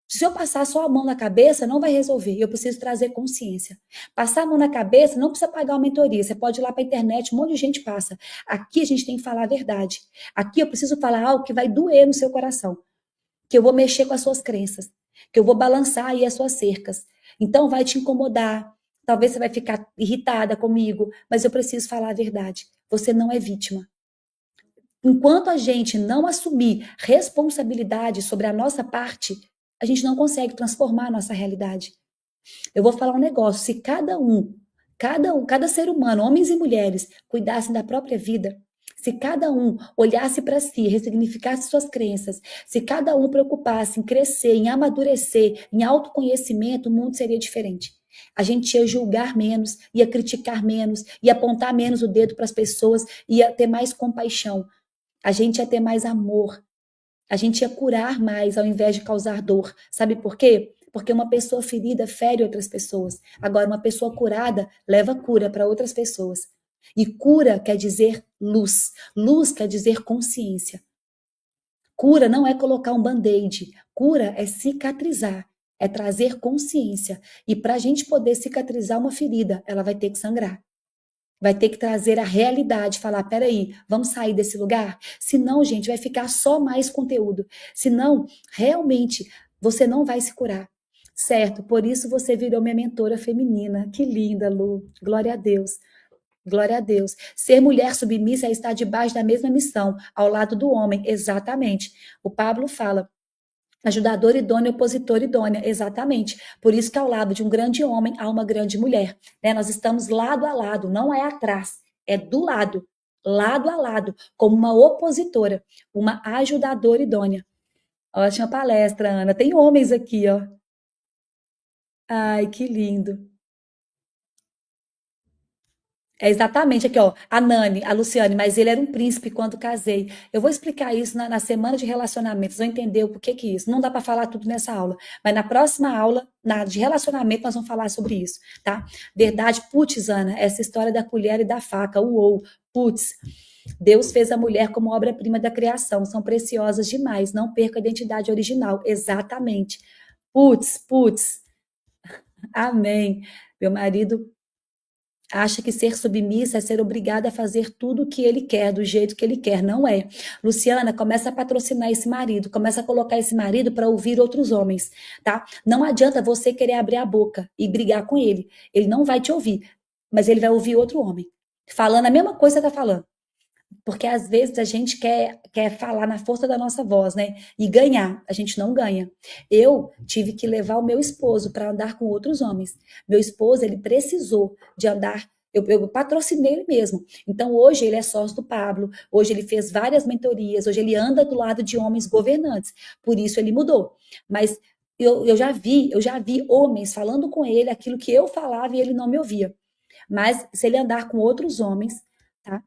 Se eu passar só a mão na cabeça, não vai resolver. Eu preciso trazer consciência. Passar a mão na cabeça, não precisa pagar uma mentoria. Você pode ir lá para a internet, um monte de gente passa. Aqui a gente tem que falar a verdade. Aqui eu preciso falar algo que vai doer no seu coração. Que eu vou mexer com as suas crenças. Que eu vou balançar aí as suas cercas. Então vai te incomodar. Talvez você vai ficar irritada comigo. Mas eu preciso falar a verdade. Você não é vítima. Enquanto a gente não assumir responsabilidade sobre a nossa parte, a gente não consegue transformar a nossa realidade. Eu vou falar um negócio, se cada ser humano, homens e mulheres, cuidassem da própria vida, se cada um olhasse para si, ressignificasse suas crenças, se cada um preocupasse em crescer, em amadurecer, em autoconhecimento, o mundo seria diferente. A gente ia julgar menos, ia criticar menos, ia apontar menos o dedo para as pessoas, ia ter mais compaixão. A gente ia ter mais amor. A gente ia curar mais ao invés de causar dor. Sabe por quê? Porque uma pessoa ferida fere outras pessoas. Agora, uma pessoa curada leva cura para outras pessoas. E cura quer dizer luz. Luz quer dizer consciência. Cura não é colocar um band-aid. Cura é cicatrizar. É trazer consciência. E para a gente poder cicatrizar uma ferida, ela vai ter que sangrar. Vai ter que trazer a realidade, falar, peraí, vamos sair desse lugar? Senão, gente, vai ficar só mais conteúdo. Senão, realmente, você não vai se curar. Certo? Por isso você virou minha mentora feminina. Que linda, Lu. Glória a Deus. Glória a Deus. Ser mulher submissa é estar debaixo da mesma missão, ao lado do homem. Exatamente. O Pablo fala, ajudador idôneo, opositor idônea, exatamente. Por isso que ao lado de um grande homem há uma grande mulher. Né? Nós estamos lado a lado, não é atrás, é do lado a lado, como uma opositora, uma ajudadora idônea. Ótima palestra, Ana. Tem homens aqui, ó. Ai, que lindo. É exatamente aqui, ó, a Nani, a Luciane, mas ele era um príncipe quando casei. Eu vou explicar isso na semana de relacionamentos, vão entender o porquê que isso. Não dá para falar tudo nessa aula, mas na próxima aula, na de relacionamento, nós vamos falar sobre isso, tá? Verdade, putz, Ana, essa história da colher e da faca, uou, putz. Deus fez a mulher como obra-prima da criação, são preciosas demais, não perca a identidade original, exatamente. Putz, putz, amém. Meu marido acha que ser submissa é ser obrigada a fazer tudo o que ele quer, do jeito que ele quer. Não é. Luciana, começa a patrocinar esse marido, começa a colocar esse marido para ouvir outros homens, tá? Não adianta você querer abrir a boca e brigar com ele. Ele não vai te ouvir, mas ele vai ouvir outro homem, falando a mesma coisa que você está falando. Porque às vezes a gente quer falar na força da nossa voz, né? E ganhar. A gente não ganha. Eu tive que levar o meu esposo para andar com outros homens. Meu esposo, ele precisou de andar. Eu patrocinei ele mesmo. Então, hoje ele é sócio do Pablo. Hoje ele fez várias mentorias. Hoje ele anda do lado de homens governantes. Por isso ele mudou. Mas eu já vi homens falando com ele aquilo que eu falava e ele não me ouvia. Mas se ele andar com outros homens, tá?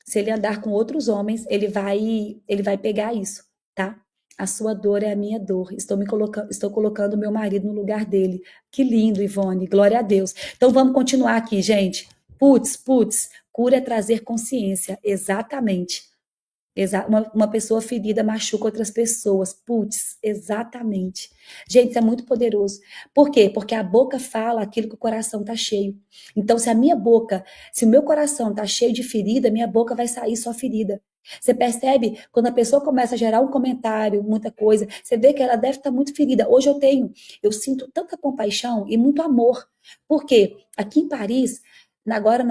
Se ele andar com outros homens, ele vai pegar isso, tá? A sua dor é a minha dor. Estou colocando o meu marido no lugar dele. Que lindo, Ivone. Glória a Deus. Então vamos continuar aqui, gente. Putz, cura é trazer consciência. Exatamente. Uma pessoa ferida machuca outras pessoas. Putz, exatamente. Gente, isso é muito poderoso. Por quê? Porque a boca fala aquilo que o coração está cheio. Então, se o meu coração está cheio de ferida, minha boca vai sair só ferida. Você percebe? Quando a pessoa começa a gerar um comentário, muita coisa, você vê que ela deve estar muito ferida. Hoje eu sinto tanta compaixão e muito amor. Por quê? Aqui em Paris, agora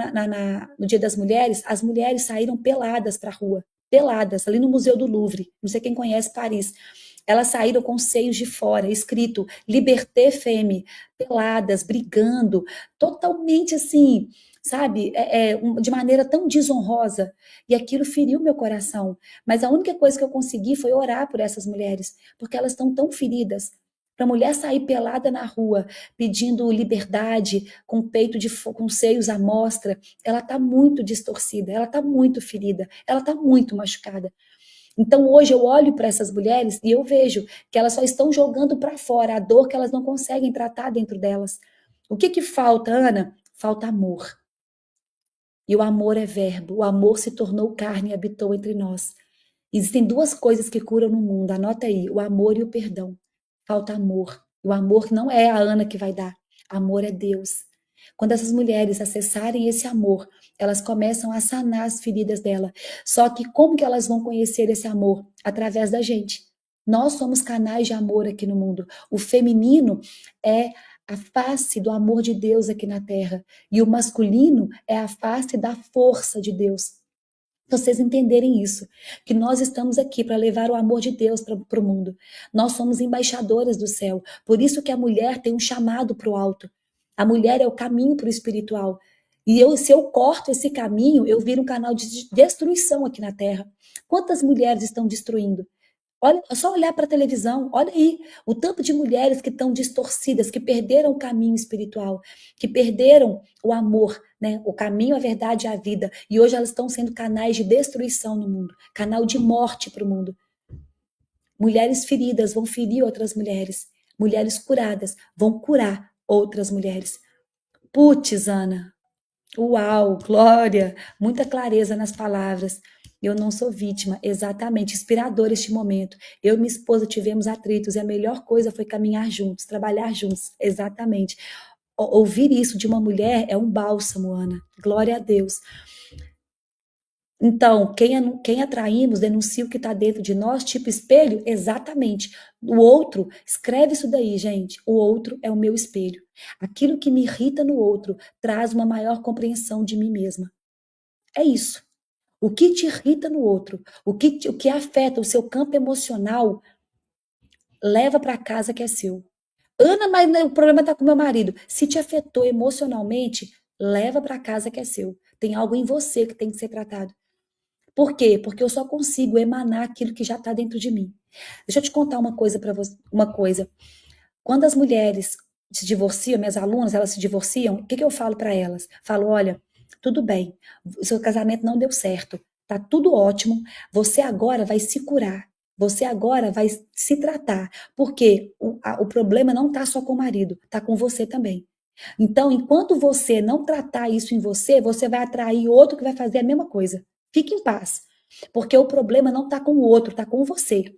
no Dia das Mulheres, as mulheres saíram peladas para a rua. Peladas, ali no Museu do Louvre. Não sei quem conhece Paris. Elas saíram com os seios de fora, escrito Liberté Femme, peladas, brigando, totalmente assim, sabe, de maneira tão desonrosa. E aquilo feriu meu coração. Mas a única coisa que eu consegui foi orar por essas mulheres, porque elas estão tão feridas. Para a mulher sair pelada na rua, pedindo liberdade, com o peito com seios à mostra, ela está muito distorcida, ela está muito ferida, ela está muito machucada. Então hoje eu olho para essas mulheres e eu vejo que elas só estão jogando para fora a dor que elas não conseguem tratar dentro delas. O que falta, Ana? Falta amor. E o amor é verbo, o amor se tornou carne e habitou entre nós. Existem duas coisas que curam no mundo, anota aí, o amor e o perdão. Falta amor. O amor não é a Ana que vai dar, amor é Deus. Quando essas mulheres acessarem esse amor, elas começam a sanar as feridas dela. Só que como que elas vão conhecer esse amor? Através da gente. Nós somos canais de amor aqui no mundo. O feminino é a face do amor de Deus aqui na Terra. E o masculino é a face da força de Deus. Então, vocês entenderem isso, que nós estamos aqui para levar o amor de Deus para o mundo. Nós somos embaixadoras do céu. Por isso que a mulher tem um chamado para o alto. A mulher é o caminho para o espiritual. E se eu corto esse caminho, eu viro um canal de destruição aqui na Terra. Quantas mulheres estão destruindo? Olha, é só olhar para a televisão, olha aí o tanto de mulheres que estão distorcidas, que perderam o caminho espiritual, que perderam o amor, né? O caminho, a verdade e a vida. E hoje elas estão sendo canais de destruição no mundo, canal de morte para o mundo. Mulheres feridas vão ferir outras mulheres. Mulheres curadas vão curar outras mulheres. Putz, Ana, uau, glória, muita clareza nas palavras. Eu não sou vítima, exatamente, inspirador este momento. Eu e minha esposa tivemos atritos e a melhor coisa foi caminhar juntos, trabalhar juntos, exatamente. Ouvir isso de uma mulher é um bálsamo, Ana. Glória a Deus. Então, quem atraímos denuncia o que está dentro de nós, tipo espelho? Exatamente. O outro, escreve isso daí, gente. O outro é o meu espelho. Aquilo que me irrita no outro traz uma maior compreensão de mim mesma. É isso. O que te irrita no outro, o que afeta o seu campo emocional, leva para casa que é seu. Ana, mas o problema está com meu marido. Se te afetou emocionalmente, leva para casa que é seu. Tem algo em você que tem que ser tratado. Por quê? Porque eu só consigo emanar aquilo que já está dentro de mim. Deixa eu te contar uma coisa para você, uma coisa. Quando as mulheres se divorciam, minhas alunas, elas se divorciam, o que eu falo para elas? Falo, olha, tudo bem, o seu casamento não deu certo, tá tudo ótimo, você agora vai se curar, você agora vai se tratar, porque o problema não tá só com o marido, tá com você também. Então, enquanto você não tratar isso em você, você vai atrair outro que vai fazer a mesma coisa. Fique em paz, porque o problema não tá com o outro, tá com você.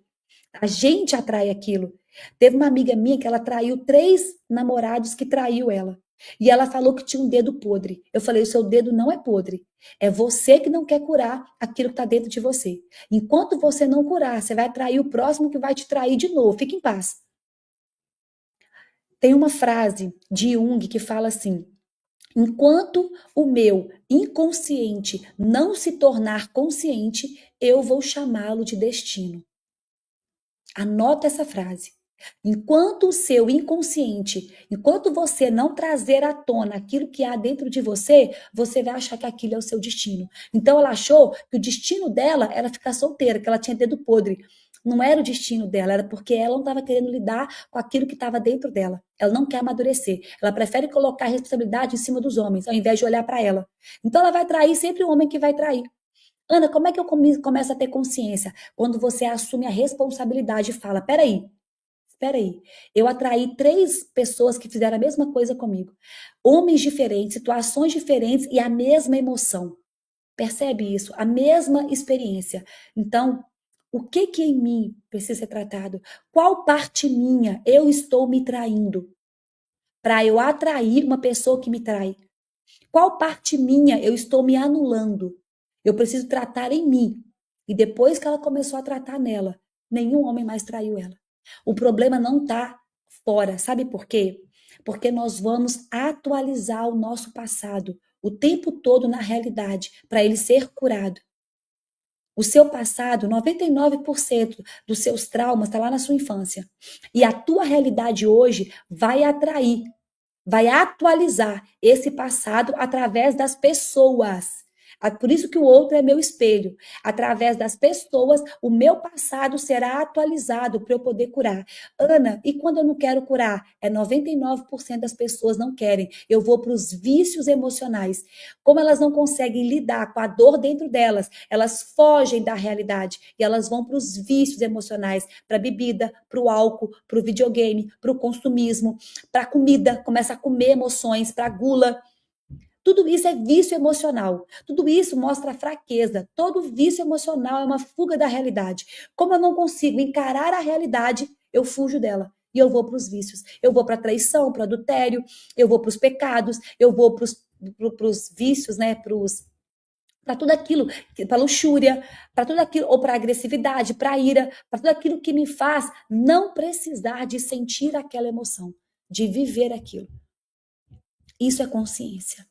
A gente atrai aquilo. Teve uma amiga minha que ela traiu 3 namorados que traiu ela. E ela falou que tinha um dedo podre. Eu falei, o seu dedo não é podre. É você que não quer curar aquilo que está dentro de você. Enquanto você não curar, você vai atrair o próximo que vai te trair de novo. Fique em paz. Tem uma frase de Jung que fala assim: enquanto o meu inconsciente não se tornar consciente, eu vou chamá-lo de destino. Anota essa frase. Enquanto o seu inconsciente, enquanto você não trazer à tona aquilo que há dentro de você, você vai achar que aquilo é o seu destino. Então ela achou que o destino dela era ficar solteira, que ela tinha dedo podre. Não era o destino dela, era porque ela não estava querendo lidar com aquilo que estava dentro dela. Ela não quer amadurecer. Ela prefere colocar a responsabilidade em cima dos homens, ao invés de olhar para ela. Então ela vai trair sempre o homem que vai trair. Ana, como é que eu começo a ter consciência? Quando você assume a responsabilidade e fala, peraí, eu atraí 3 pessoas que fizeram a mesma coisa comigo. Homens diferentes, situações diferentes e a mesma emoção. Percebe isso? A mesma experiência. Então, o que em mim precisa ser tratado? Qual parte minha eu estou me traindo para eu atrair uma pessoa que me trai? Qual parte minha eu estou me anulando? Eu preciso tratar em mim. E depois que ela começou a tratar nela, nenhum homem mais traiu ela. O problema não está fora. Sabe por quê? Porque nós vamos atualizar o nosso passado o tempo todo na realidade para ele ser curado. O seu passado, 99% dos seus traumas está lá na sua infância. E a tua realidade hoje vai atrair, vai atualizar esse passado através das pessoas. Por isso que o outro é meu espelho. Através das pessoas, o meu passado será atualizado para eu poder curar. Ana, e quando eu não quero curar? 99% das pessoas não querem. Eu vou para os vícios emocionais. Como elas não conseguem lidar com a dor dentro delas, elas fogem da realidade e elas vão para os vícios emocionais, para a bebida, para o álcool, para o videogame, para o consumismo, para a comida, começa a comer emoções, para a gula. Tudo isso é vício emocional. Tudo isso mostra fraqueza. Todo vício emocional é uma fuga da realidade. Como eu não consigo encarar a realidade, eu fujo dela. E eu vou para os vícios. Eu vou para a traição, para o adultério, eu vou para os pecados, eu vou para os vícios, né? Para tudo aquilo, para luxúria, para tudo aquilo, ou para agressividade, para ira, para tudo aquilo que me faz não precisar de sentir aquela emoção, de viver aquilo. Isso é consciência.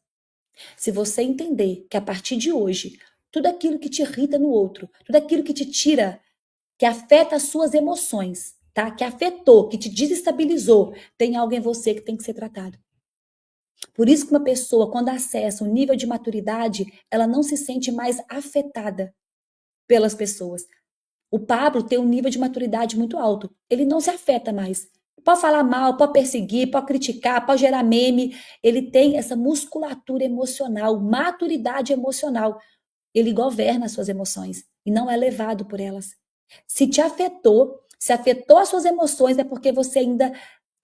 Se você entender que a partir de hoje, tudo aquilo que te irrita no outro, tudo aquilo que te tira, que afeta as suas emoções, tá? Que afetou, que te desestabilizou, tem algo em você que tem que ser tratado. Por isso que uma pessoa, quando acessa um nível de maturidade, ela não se sente mais afetada pelas pessoas. O Pablo tem um nível de maturidade muito alto. Ele não se afeta mais. Pode falar mal, pode perseguir, pode criticar, pode gerar meme. Ele tem essa musculatura emocional, maturidade emocional. Ele governa as suas emoções e não é levado por elas. Se te afetou, se afetou as suas emoções, é porque você ainda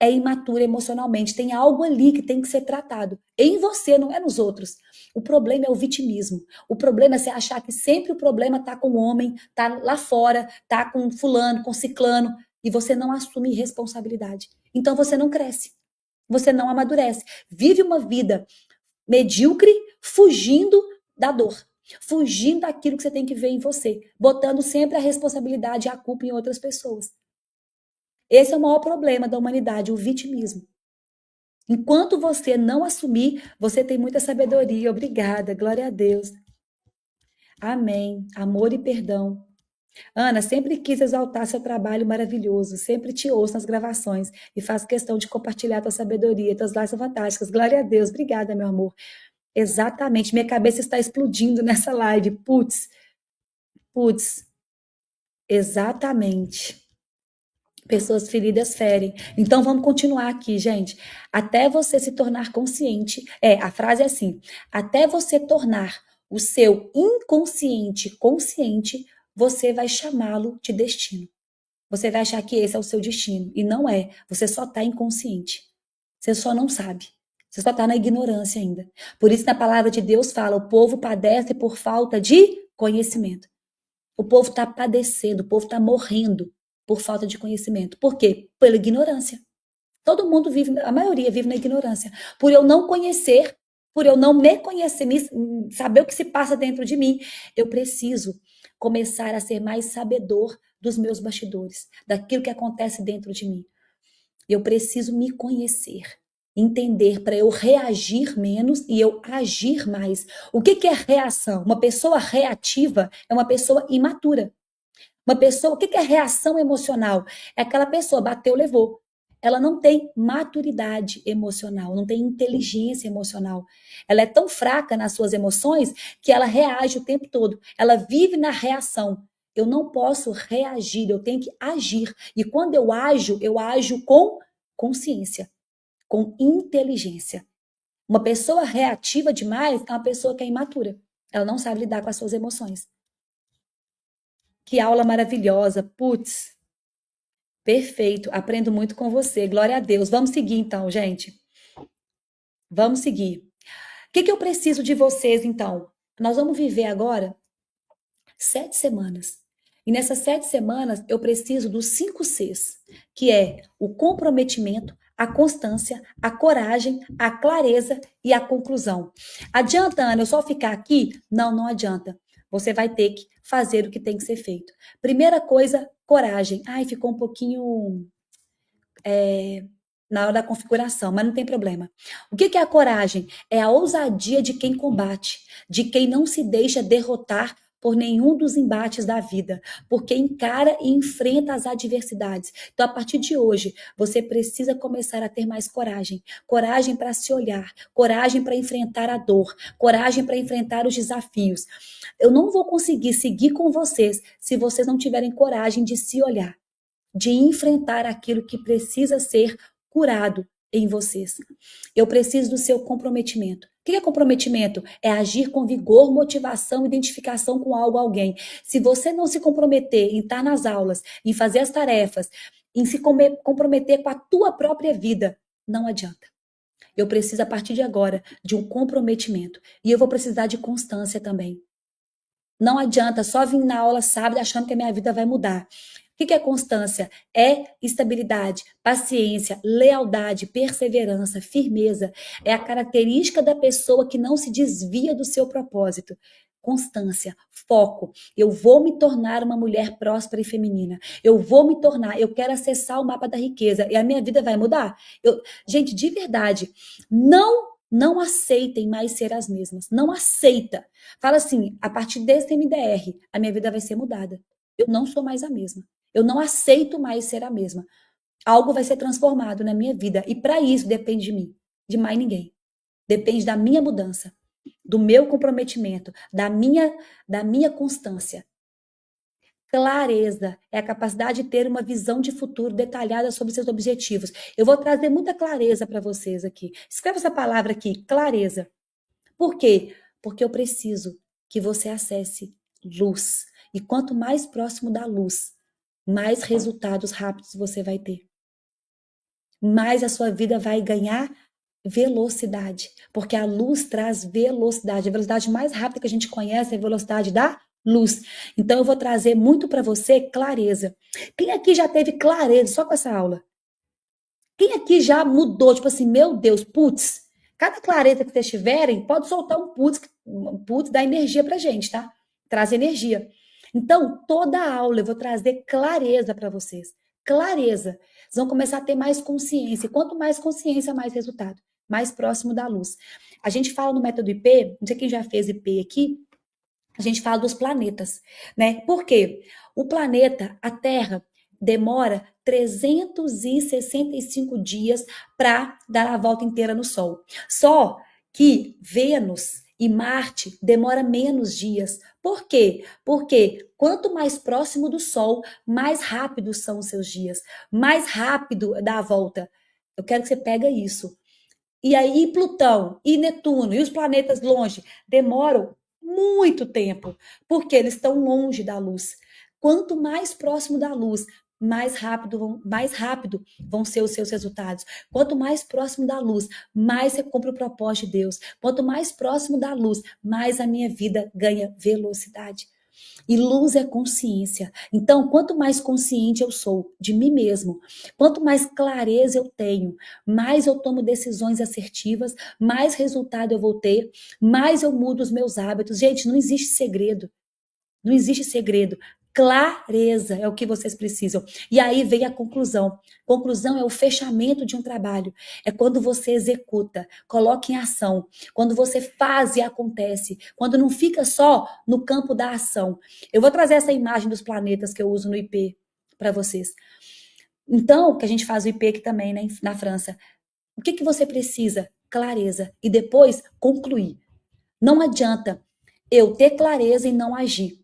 é imatura emocionalmente. Tem algo ali que tem que ser tratado. Em você, não é nos outros. O problema é o vitimismo. O problema é você achar que sempre o problema está com o homem, está lá fora, está com fulano, com ciclano, e você não assume responsabilidade. Então você não cresce. Você não amadurece. Vive uma vida medíocre, fugindo da dor. Fugindo daquilo que você tem que ver em você. Botando sempre a responsabilidade e a culpa em outras pessoas. Esse é o maior problema da humanidade, o vitimismo. Enquanto você não assumir, você tem muita sabedoria. Obrigada, glória a Deus. Amém. Amor e perdão. Ana, sempre quis exaltar seu trabalho maravilhoso. Sempre te ouço nas gravações e faço questão de compartilhar tua sabedoria. Tuas lives são fantásticas. Glória a Deus. Obrigada, meu amor. Exatamente. Minha cabeça está explodindo nessa live. Putz. Exatamente. Pessoas feridas ferem. Então vamos continuar aqui, gente. Até você se tornar consciente. A frase é assim: até você tornar o seu inconsciente consciente, você vai chamá-lo de destino. Você vai achar que esse é o seu destino. E não é. Você só está inconsciente. Você só não sabe. Você só está na ignorância ainda. Por isso, na palavra de Deus fala: o povo padece por falta de conhecimento. O povo está padecendo, o povo está morrendo por falta de conhecimento. Por quê? Pela ignorância. Todo mundo vive, a maioria vive na ignorância. Por eu não conhecer, por eu não me conhecer, saber o que se passa dentro de mim, eu preciso começar a ser mais sabedor dos meus bastidores, daquilo que acontece dentro de mim. Eu preciso me conhecer, entender para eu reagir menos e eu agir mais. O que é reação? Uma pessoa reativa é uma pessoa imatura. Uma pessoa, o que é reação emocional? É aquela pessoa bateu, levou. Ela não tem maturidade emocional, não tem inteligência emocional. Ela é tão fraca nas suas emoções que ela reage o tempo todo. Ela vive na reação. Eu não posso reagir, eu tenho que agir. E quando eu ajo com consciência, com inteligência. Uma pessoa reativa demais é uma pessoa que é imatura. Ela não sabe lidar com as suas emoções. Que aula maravilhosa. Putz. Perfeito. Aprendo muito com você. Glória a Deus. Vamos seguir então, gente. Vamos seguir. O que eu preciso de vocês então? Nós vamos viver agora 7 semanas. E nessas 7 semanas eu preciso dos 5 Cs, que é o comprometimento, a constância, a coragem, a clareza e a conclusão. Adianta, Ana, eu só ficar aqui? Não, não adianta. Você vai ter que fazer o que tem que ser feito. Primeira coisa, coragem. Ai, ficou um pouquinho na hora da configuração, mas não tem problema. O que é a coragem? É a ousadia de quem combate, de quem não se deixa derrotar por nenhum dos embates da vida, porque encara e enfrenta as adversidades. Então, a partir de hoje, você precisa começar a ter mais coragem. Coragem para se olhar, coragem para enfrentar a dor, coragem para enfrentar os desafios. Eu não vou conseguir seguir com vocês se vocês não tiverem coragem de se olhar, de enfrentar aquilo que precisa ser curado em vocês. Eu preciso do seu comprometimento. O que é comprometimento? É agir com vigor, motivação, identificação com algo, alguém. Se você não se comprometer em estar nas aulas, em fazer as tarefas, em se comprometer com a tua própria vida, não adianta. Eu preciso, a partir de agora, de um comprometimento. E eu vou precisar de constância também. Não adianta só vir na aula sábado achando que a minha vida vai mudar. O que é constância? É estabilidade, paciência, lealdade, perseverança, firmeza. É a característica da pessoa que não se desvia do seu propósito. Constância, foco. Eu vou me tornar uma mulher próspera e feminina. Eu vou me tornar, eu quero acessar o mapa da riqueza e a minha vida vai mudar. Gente, de verdade, não aceitem mais ser as mesmas. Não aceita. Fala assim, a partir desse MDR, a minha vida vai ser mudada. Eu não sou mais a mesma. Eu não aceito mais ser a mesma. Algo vai ser transformado na minha vida. E para isso depende de mim, de mais ninguém. Depende da minha mudança, do meu comprometimento, da minha constância. Clareza é a capacidade de ter uma visão de futuro detalhada sobre seus objetivos. Eu vou trazer muita clareza para vocês aqui. Escreva essa palavra aqui, clareza. Por quê? Porque eu preciso que você acesse luz. E quanto mais próximo da luz, mais resultados rápidos você vai ter. Mais a sua vida vai ganhar velocidade. Porque a luz traz velocidade. A velocidade mais rápida que a gente conhece é a velocidade da luz. Então eu vou trazer muito para você clareza. Quem aqui já teve clareza só com essa aula? Quem aqui já mudou, tipo assim, meu Deus, putz, cada clareza que vocês tiverem, pode soltar um putz dá energia pra gente, tá? Traz energia. Então, toda aula eu vou trazer clareza para vocês. Clareza. Vocês vão começar a ter mais consciência. Quanto mais consciência, mais resultado. Mais próximo da luz. A gente fala no método IP, não sei quem já fez IP aqui, a gente fala dos planetas, né? Por quê? O planeta, a Terra, demora 365 dias para dar a volta inteira no Sol. Só que Vênus e Marte demora menos dias. Por quê? Porque quanto mais próximo do Sol, mais rápidos são os seus dias, mais rápido dá a volta. Eu quero que você pega isso. E aí Plutão e Netuno e os planetas longe demoram muito tempo, porque eles estão longe da luz. Quanto mais próximo da luz, mais rápido vão ser os seus resultados. Quanto mais próximo da luz, mais você cumpre o propósito de Deus. Quanto mais próximo da luz, mais a minha vida ganha velocidade. E luz é consciência. Então, quanto mais consciente eu sou de mim mesmo, quanto mais clareza eu tenho, mais eu tomo decisões assertivas, mais resultado eu vou ter, mais eu mudo os meus hábitos. Gente, não existe segredo. Não existe segredo. Clareza é o que vocês precisam. E aí vem a conclusão. Conclusão é o fechamento de um trabalho. É quando você executa, coloca em ação. Quando você faz e acontece. Quando não fica só no campo da ação. Eu vou trazer essa imagem dos planetas que eu uso no IP para vocês. Então, que a gente faz o IP aqui também, né, na França. O que você precisa? Clareza. E depois, concluir. Não adianta eu ter clareza e não agir.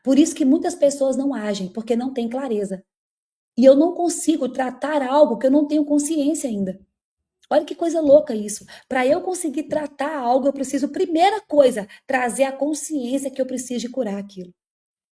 Por isso que muitas pessoas não agem, porque não têm clareza. E eu não consigo tratar algo que eu não tenho consciência ainda. Olha que coisa louca isso. Para eu conseguir tratar algo, eu preciso, primeira coisa, trazer a consciência que eu preciso de curar aquilo.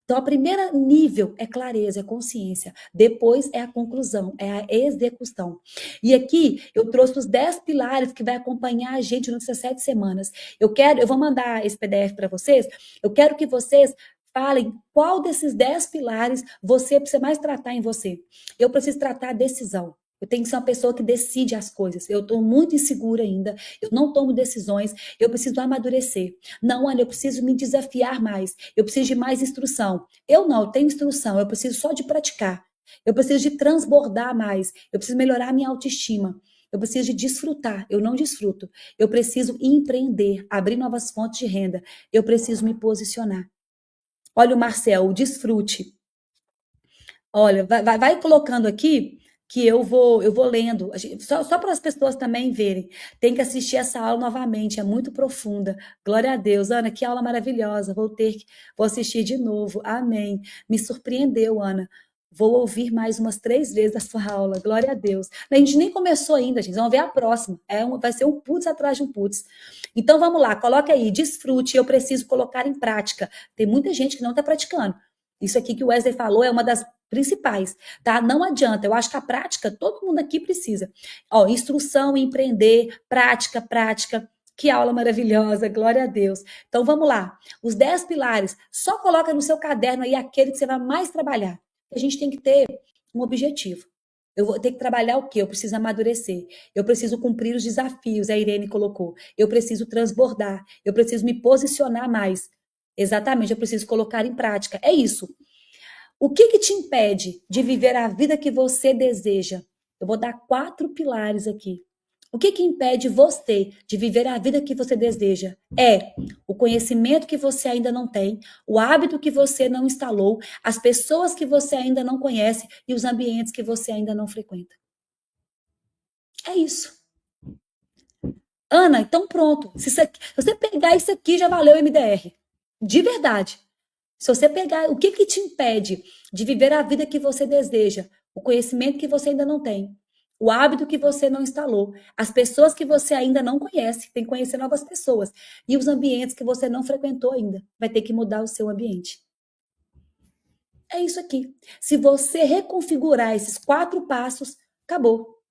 Então, a primeira nível é clareza, é consciência. Depois é a conclusão, é a execução. E aqui eu trouxe os 10 pilares que vai acompanhar a gente nessas 7 semanas. Eu vou mandar esse PDF para vocês. Eu quero que vocês falem qual desses 10 pilares você precisa mais tratar em você. Eu preciso tratar a decisão. Eu tenho que ser uma pessoa que decide as coisas. Eu estou muito insegura ainda. Eu não tomo decisões. Eu preciso amadurecer. Não, Ana, eu preciso me desafiar mais. Eu preciso de mais instrução. Eu não, eu tenho instrução. Eu preciso só de praticar. Eu preciso de transbordar mais. Eu preciso melhorar a minha autoestima. Eu preciso de desfrutar. Eu não desfruto. Eu preciso empreender, abrir novas fontes de renda. Eu preciso me posicionar. Olha o Marcel, o desfrute. Olha, vai colocando aqui que eu vou lendo, só para as pessoas também verem. Tem que assistir essa aula novamente, é muito profunda. Glória a Deus, Ana, que aula maravilhosa. Vou assistir de novo. Amém. Me surpreendeu, Ana. Vou ouvir mais umas 3 vezes a sua aula. Glória a Deus. A gente nem começou ainda, gente. Vamos ver a próxima. Vai ser um putz atrás de um putz. Então vamos lá, coloca aí, desfrute. Eu preciso colocar em prática. Tem muita gente que não está praticando. Isso aqui que o Wesley falou é uma das principais, tá? Não adianta. Eu acho que a prática, todo mundo aqui precisa. Ó, instrução, empreender, prática, prática. Que aula maravilhosa, glória a Deus. Então vamos lá. Os 10 pilares, só coloca no seu caderno aí aquele que você vai mais trabalhar. A gente tem que ter um objetivo. Eu vou ter que trabalhar o quê? Eu preciso amadurecer. Eu preciso cumprir os desafios, a Irene colocou. Eu preciso transbordar. Eu preciso me posicionar mais. Exatamente, eu preciso colocar em prática. É isso. O que te impede de viver a vida que você deseja? Eu vou dar 4 pilares aqui. O que impede você de viver a vida que você deseja? É o conhecimento que você ainda não tem, o hábito que você não instalou, as pessoas que você ainda não conhece e os ambientes que você ainda não frequenta. É isso. Ana, então pronto. Se você pegar isso aqui, já valeu o MDR. De verdade. Se você pegar o que que te impede de viver a vida que você deseja, o conhecimento que você ainda não tem, o hábito que você não instalou, as pessoas que você ainda não conhece, tem que conhecer novas pessoas, e os ambientes que você não frequentou ainda, vai ter que mudar o seu ambiente. É isso aqui. Se você reconfigurar esses 4 passos, acabou.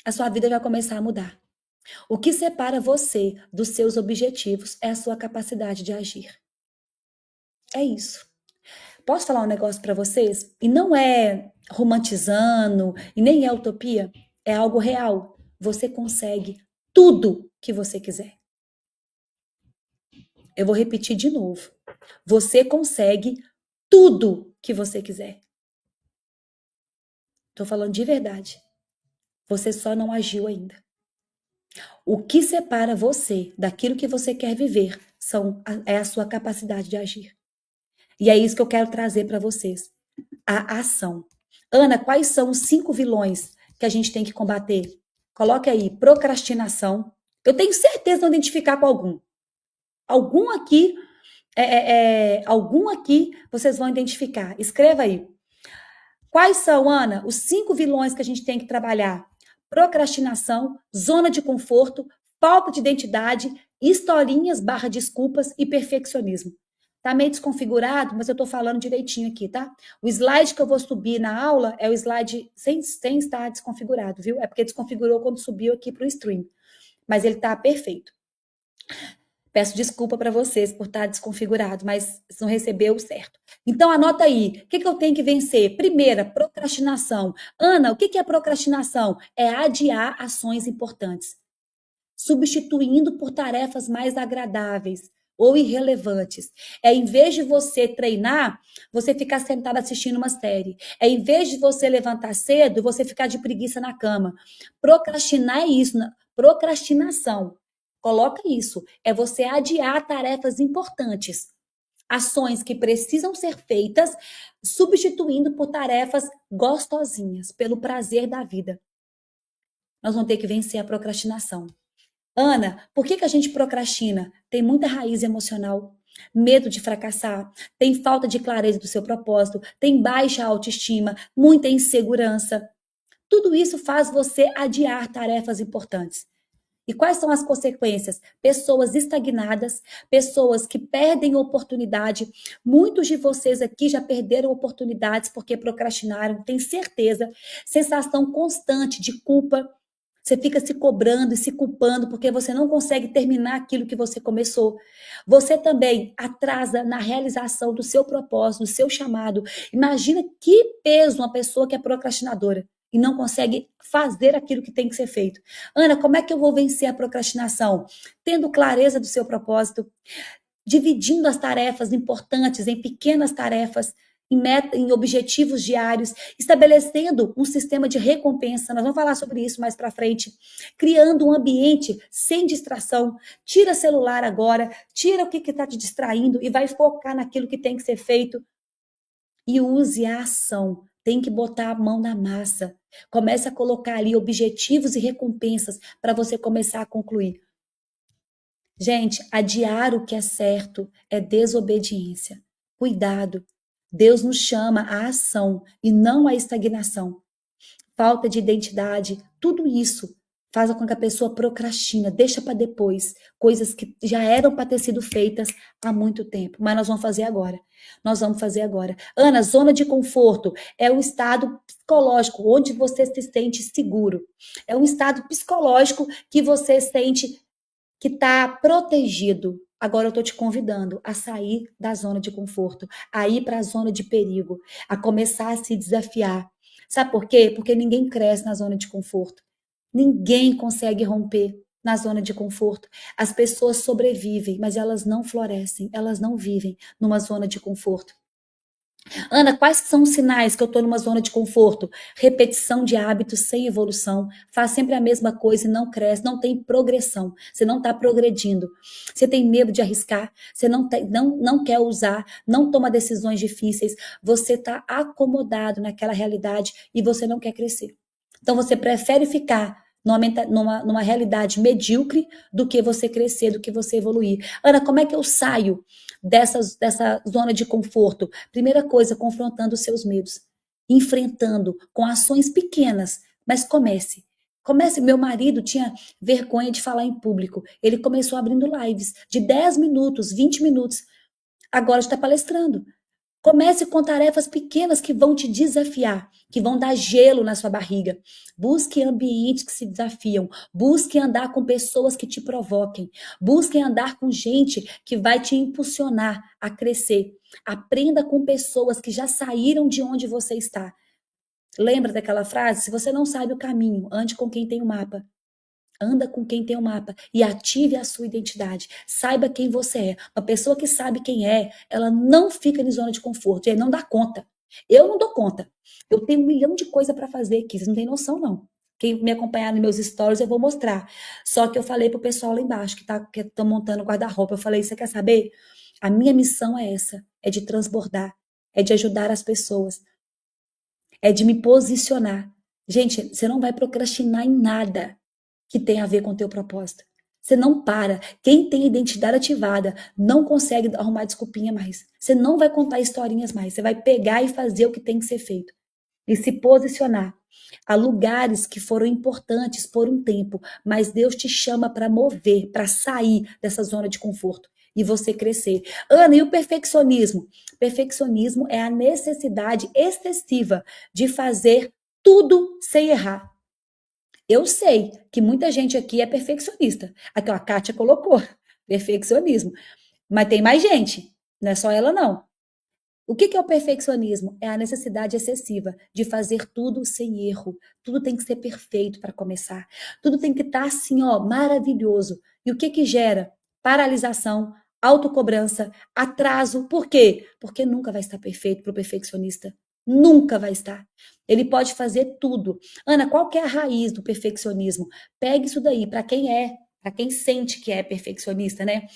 A sua vida vai começar a mudar. O que separa você dos seus objetivos é a sua capacidade de agir. É isso. Posso falar um negócio para vocês? E não é romantizando, e nem é utopia, é algo real. Você consegue tudo que você quiser. Eu vou repetir de novo. Você consegue tudo que você quiser. Tô falando de verdade. Você só não agiu ainda. O que separa você daquilo que você quer viver é a sua capacidade de agir. E é isso que eu quero trazer para vocês. A ação. Ana, quais são os 5 vilões que a gente tem que combater? Coloque aí, procrastinação. Eu tenho certeza de não identificar com algum. Algum aqui, algum aqui vocês vão identificar. Escreva aí. Quais são, Ana, os 5 vilões que a gente tem que trabalhar? Procrastinação, zona de conforto, falta de identidade, historinhas / desculpas e perfeccionismo. Tá meio desconfigurado, mas eu tô falando direitinho aqui, tá? O slide que eu vou subir na aula é o slide sem estar desconfigurado, viu? É porque desconfigurou quando subiu aqui pro stream. Mas ele tá perfeito. Peço desculpa para vocês por estar desconfigurado, mas não recebeu certo. Então, anota aí. O que eu tenho que vencer? Primeira, procrastinação. Ana, o que é procrastinação? É adiar ações importantes, substituindo por tarefas mais agradáveis ou irrelevantes. É em vez de você treinar, você ficar sentado assistindo uma série. É em vez de você levantar cedo, você ficar de preguiça na cama. Procrastinar é isso, procrastinação. Coloca isso. É você adiar tarefas importantes. Ações que precisam ser feitas, substituindo por tarefas gostosinhas, pelo prazer da vida. Nós vamos ter que vencer a procrastinação. Ana, por que a gente procrastina? Tem muita raiz emocional, medo de fracassar, tem falta de clareza do seu propósito, tem baixa autoestima, muita insegurança. Tudo isso faz você adiar tarefas importantes. E quais são as consequências? Pessoas estagnadas, pessoas que perdem oportunidade. Muitos de vocês aqui já perderam oportunidades porque procrastinaram, tenho certeza. Sensação constante de culpa. Você fica se cobrando e se culpando porque você não consegue terminar aquilo que você começou. Você também atrasa na realização do seu propósito, do seu chamado. Imagina que peso uma pessoa que é procrastinadora e não consegue fazer aquilo que tem que ser feito. Ana, como é que eu vou vencer a procrastinação? Tendo clareza do seu propósito, dividindo as tarefas importantes em pequenas tarefas, em objetivos diários, estabelecendo um sistema de recompensa. Nós vamos falar sobre isso mais para frente. Criando um ambiente sem distração. Tira celular agora, tira o que está te distraindo e vai focar naquilo que tem que ser feito. E use a ação. Tem que botar a mão na massa. Comece a colocar ali objetivos e recompensas para você começar a concluir. Gente, adiar o que é certo é desobediência. Cuidado. Deus nos chama à ação e não à estagnação. Falta de identidade, tudo isso faz com que a pessoa procrastina, deixa para depois coisas que já eram para ter sido feitas há muito tempo, mas nós vamos fazer agora. Nós vamos fazer agora. Ana, zona de conforto é um estado psicológico onde você se sente seguro. É um estado psicológico que você sente que está protegido. Agora eu estou te convidando a sair da zona de conforto, a ir para a zona de perigo, a começar a se desafiar. Sabe por quê? Porque ninguém cresce na zona de conforto. Ninguém consegue romper na zona de conforto. As pessoas sobrevivem, mas elas não florescem, elas não vivem numa zona de conforto. Ana, quais são os sinais que eu estou numa zona de conforto? Repetição de hábitos sem evolução. Faz sempre a mesma coisa e não cresce, não tem progressão. Você não está progredindo. Você tem medo de arriscar, você não quer usar, não toma decisões difíceis. Você está acomodado naquela realidade e você não quer crescer. Então você prefere ficar numa realidade medíocre do que você crescer, do que você evoluir. Ana, como é que eu saio dessa zona de conforto? Primeira coisa, confrontando os seus medos, enfrentando com ações pequenas, mas comece. Comece. Meu marido tinha vergonha de falar em público. Ele começou abrindo lives de 10 minutos, 20 minutos. Agora está palestrando. Comece com tarefas pequenas que vão te desafiar, que vão dar gelo na sua barriga. Busque ambientes que se desafiam. Busque andar com pessoas que te provoquem. Busque andar com gente que vai te impulsionar a crescer. Aprenda com pessoas que já saíram de onde você está. Lembra daquela frase? Se você não sabe o caminho, ande com quem tem o mapa. Anda com quem tem o mapa e ative a sua identidade. Saiba quem você é. Uma pessoa que sabe quem é, ela não fica em zona de conforto. E aí não dá conta. Eu não dou conta. Eu tenho 1 milhão de coisas para fazer aqui. Vocês não têm noção, não. Quem me acompanhar nos meus stories, eu vou mostrar. Só que eu falei pro pessoal lá embaixo, que estão montando guarda-roupa. Eu falei, você quer saber? A minha missão é essa. É de transbordar. É de ajudar as pessoas. É de me posicionar. Gente, você não vai procrastinar em nada que tem a ver com o teu propósito. Você não para. Quem tem identidade ativada não consegue arrumar desculpinha mais. Você não vai contar historinhas mais. Você vai pegar e fazer o que tem que ser feito. E se posicionar. Há lugares que foram importantes por um tempo, mas Deus te chama para mover, para sair dessa zona de conforto e você crescer. Ana, e o perfeccionismo? Perfeccionismo é a necessidade excessiva de fazer tudo sem errar. Eu sei que muita gente aqui é perfeccionista. Aqui, ó, a Kátia colocou perfeccionismo. Mas tem mais gente, não é só ela, não. O que é o perfeccionismo? É a necessidade excessiva de fazer tudo sem erro. Tudo tem que ser perfeito para começar. Tudo tem que estar assim, ó, maravilhoso. E o que gera? Paralisação, autocobrança, atraso. Por quê? Porque nunca vai estar perfeito para o perfeccionista. Nunca vai estar. Ele pode fazer tudo. Ana, qual que é a raiz do perfeccionismo? Pegue isso daí para quem sente que é perfeccionista, né?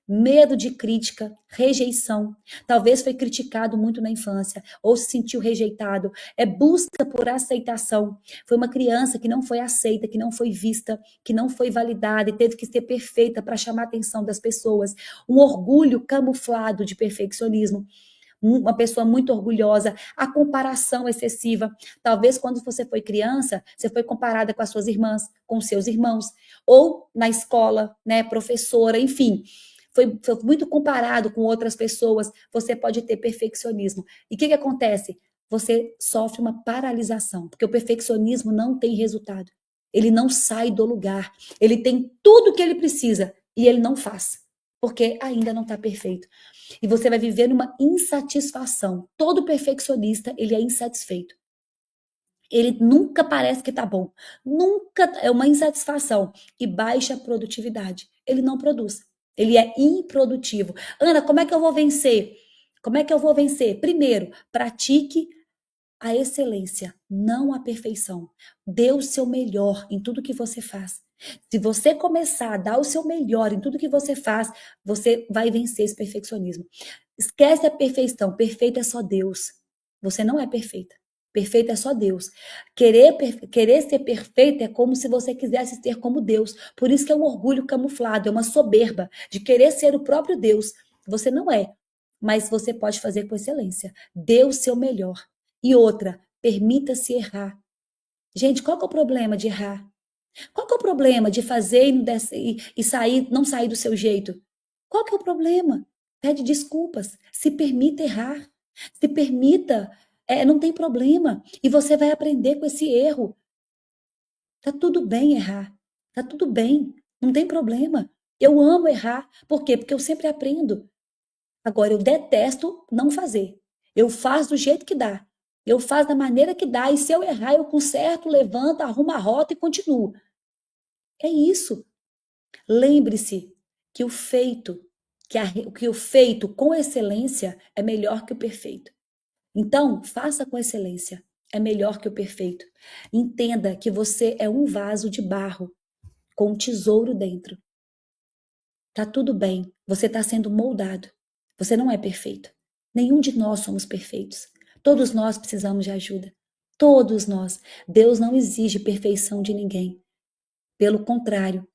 Medo de crítica, rejeição. Talvez foi criticado muito na infância ou se sentiu rejeitado. É busca por aceitação. Foi uma criança que não foi aceita, que não foi vista, que não foi validada e teve que ser perfeita para chamar a atenção das pessoas. Um orgulho camuflado de perfeccionismo. Uma pessoa muito orgulhosa, a comparação excessiva. Talvez quando você foi criança, você foi comparada com as suas irmãs, com os seus irmãos, ou na escola, né, professora, enfim. Foi muito comparado com outras pessoas, você pode ter perfeccionismo. E o que acontece? Você sofre uma paralisação, porque o perfeccionismo não tem resultado. Ele não sai do lugar. Ele tem tudo o que ele precisa e ele não faz, porque ainda não está perfeito. E você vai viver numa insatisfação. Todo perfeccionista, ele é insatisfeito. Ele nunca parece que tá bom. Nunca é uma insatisfação e baixa produtividade. Ele não produz. Ele é improdutivo. Ana, como é que eu vou vencer? Como é que eu vou vencer? Primeiro, pratique a excelência, não a perfeição. Dê o seu melhor em tudo que você faz. Se você começar a dar o seu melhor em tudo que você faz, você vai vencer esse perfeccionismo. Esquece a perfeição. Perfeito é só Deus. Você não é perfeita. Perfeito é só Deus. Querer ser perfeito é como se você quisesse ser como Deus. Por isso que é um orgulho camuflado, é uma soberba de querer ser o próprio Deus. Você não é, mas você pode fazer com excelência. Dê o seu melhor. E outra, permita-se errar. Gente, qual que é o problema de errar? Qual que é o problema de fazer e sair, não sair do seu jeito? Qual que é o problema? Pede desculpas. Se permita errar. Se permita. Não tem problema. E você vai aprender com esse erro. Tá tudo bem errar. Tá tudo bem. Não tem problema. Eu amo errar. Por quê? Porque eu sempre aprendo. Agora, eu detesto não fazer. Eu faço do jeito que dá. Eu faço da maneira que dá. E se eu errar, eu conserto, levanto, arrumo a rota e continuo. É isso. Lembre-se que o feito, que o feito com excelência é melhor que o perfeito. Então, faça com excelência. É melhor que o perfeito. Entenda que você é um vaso de barro com um tesouro dentro. Tá tudo bem. Você está sendo moldado. Você não é perfeito. Nenhum de nós somos perfeitos. Todos nós precisamos de ajuda. Todos nós. Deus não exige perfeição de ninguém. Pelo contrário,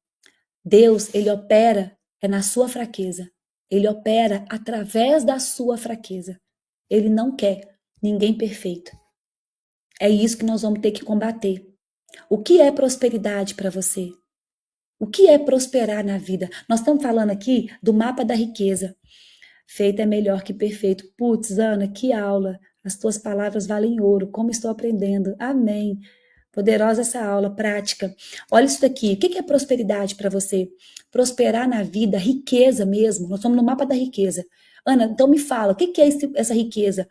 Deus, ele opera na sua fraqueza. Ele opera através da sua fraqueza. Ele não quer ninguém perfeito. É isso que nós vamos ter que combater. O que é prosperidade para você? O que é prosperar na vida? Nós estamos falando aqui do mapa da riqueza. Feito é melhor que perfeito. Putz, Ana, que aula. As tuas palavras valem ouro. Como estou aprendendo. Amém. Poderosa essa aula, prática. Olha isso daqui. O que é prosperidade para você? Prosperar na vida, riqueza mesmo. Nós estamos no mapa da riqueza. Ana, então me fala, o que é essa riqueza?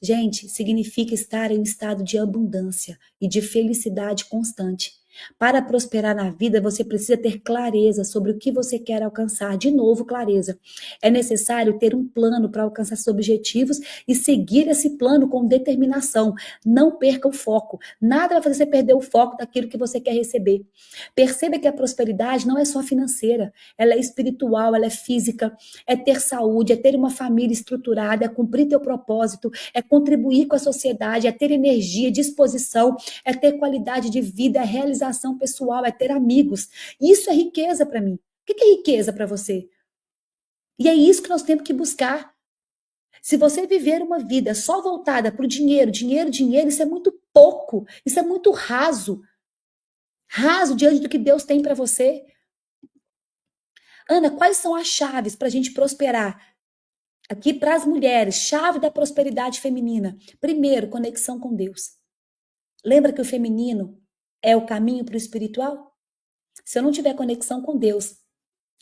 Gente, significa estar em um estado de abundância e de felicidade constante. Para prosperar na vida, você precisa ter clareza sobre o que você quer alcançar. De novo, clareza. É necessário ter um plano para alcançar seus objetivos e seguir esse plano com determinação. Não perca o foco. Nada vai fazer você perder o foco daquilo que você quer receber. Perceba que a prosperidade não é só financeira. Ela é espiritual, ela é física, é ter saúde, é ter uma família estruturada, é cumprir teu propósito, é contribuir com a sociedade, é ter energia, disposição, é ter qualidade de vida, é realização pessoal, é ter amigos. Isso é riqueza para mim. O que é riqueza para você? E é isso que nós temos que buscar. Se você viver uma vida só voltada para o dinheiro, dinheiro, dinheiro, isso é muito pouco, isso é muito raso. Raso diante do que Deus tem para você. Ana, quais são as chaves para a gente prosperar? Aqui para as mulheres, chave da prosperidade feminina. Primeiro, conexão com Deus. Lembra que o feminino é o caminho para o espiritual? Se eu não tiver conexão com Deus,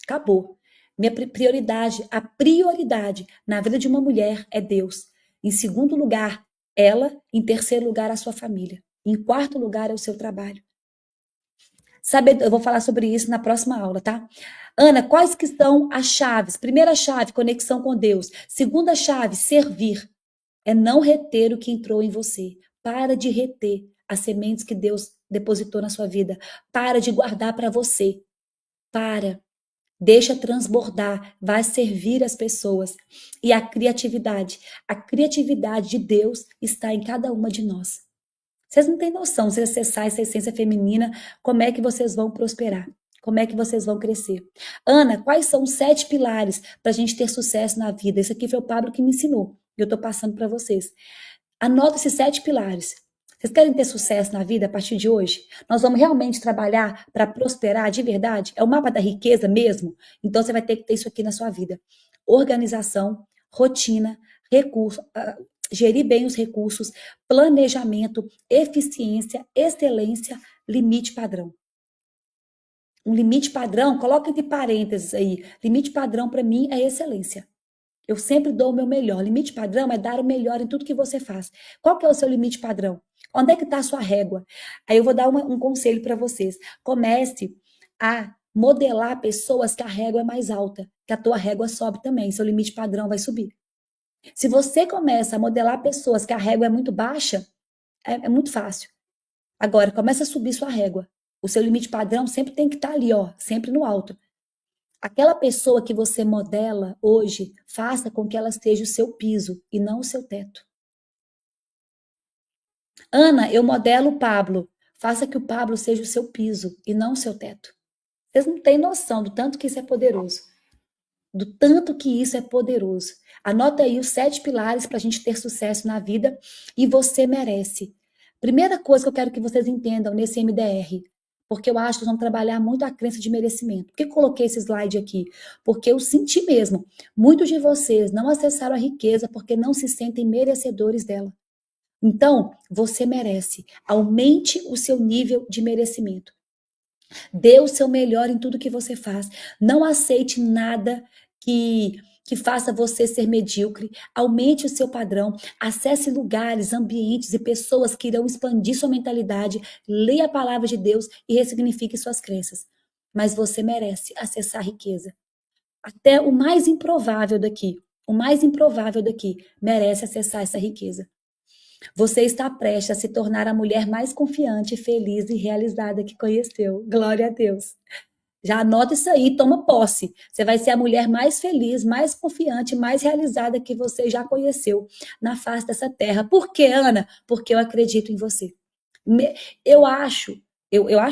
acabou. Minha prioridade, a prioridade na vida de uma mulher é Deus. Em segundo lugar, ela. Em terceiro lugar, a sua família. Em quarto lugar, é o seu trabalho. Eu vou falar sobre isso na próxima aula, tá? Ana, quais que são as chaves? Primeira chave, conexão com Deus. Segunda chave, servir. É não reter o que entrou em você. Para de reter as sementes que Deus depositou na sua vida. Para de guardar para você. Para. Deixa transbordar. Vai servir as pessoas. E a criatividade. A criatividade de Deus está em cada uma de nós. Vocês não têm noção, se acessar essa essência feminina, como é que vocês vão prosperar? Como é que vocês vão crescer? Ana, quais são os 7 pilares para a gente ter sucesso na vida? Isso aqui foi o Pablo que me ensinou. E eu estou passando para vocês. Anota esses 7 pilares. Vocês querem ter sucesso na vida a partir de hoje? Nós vamos realmente trabalhar para prosperar de verdade? É o mapa da riqueza mesmo? Então você vai ter que ter isso aqui na sua vida. Organização, rotina, recurso, gerir bem os recursos, planejamento, eficiência, excelência, limite padrão. Um limite padrão, coloca entre parênteses aí. Limite padrão para mim é excelência. Eu sempre dou o meu melhor. Limite padrão é dar o melhor em tudo que você faz. Qual que é o seu limite padrão? Onde é que está a sua régua? Aí eu vou dar um conselho para vocês. Comece a modelar pessoas que a régua é mais alta, que a tua régua sobe também, seu limite padrão vai subir. Se você começa a modelar pessoas que a régua é muito baixa, é muito fácil. Agora, começa a subir sua régua. O seu limite padrão sempre tem que estar ali, ó, sempre no alto. Aquela pessoa que você modela hoje, faça com que ela seja o seu piso e não o seu teto. Ana, eu modelo o Pablo. Faça que o Pablo seja o seu piso e não o seu teto. Vocês não têm noção do tanto que isso é poderoso. Do tanto que isso é poderoso. Anota aí os 7 pilares para a gente ter sucesso na vida e você merece. Primeira coisa que eu quero que vocês entendam nesse MDR, porque eu acho que nós vamos trabalhar muito a crença de merecimento. Por que eu coloquei esse slide aqui? Porque eu senti mesmo, muitos de vocês não acessaram a riqueza porque não se sentem merecedores dela. Então, você merece. Aumente o seu nível de merecimento. Dê o seu melhor em tudo que você faz. Não aceite nada que faça você ser medíocre. Aumente o seu padrão. Acesse lugares, ambientes e pessoas que irão expandir sua mentalidade. Leia a palavra de Deus e ressignifique suas crenças. Mas você merece acessar a riqueza. Até o mais improvável daqui merece acessar essa riqueza. Você está prestes a se tornar a mulher mais confiante, feliz e realizada que conheceu. Glória a Deus. Já anota isso aí, toma posse. Você vai ser a mulher mais feliz, mais confiante, mais realizada que você já conheceu na face dessa terra. Por quê, Ana? Porque eu acredito em você. Eu acho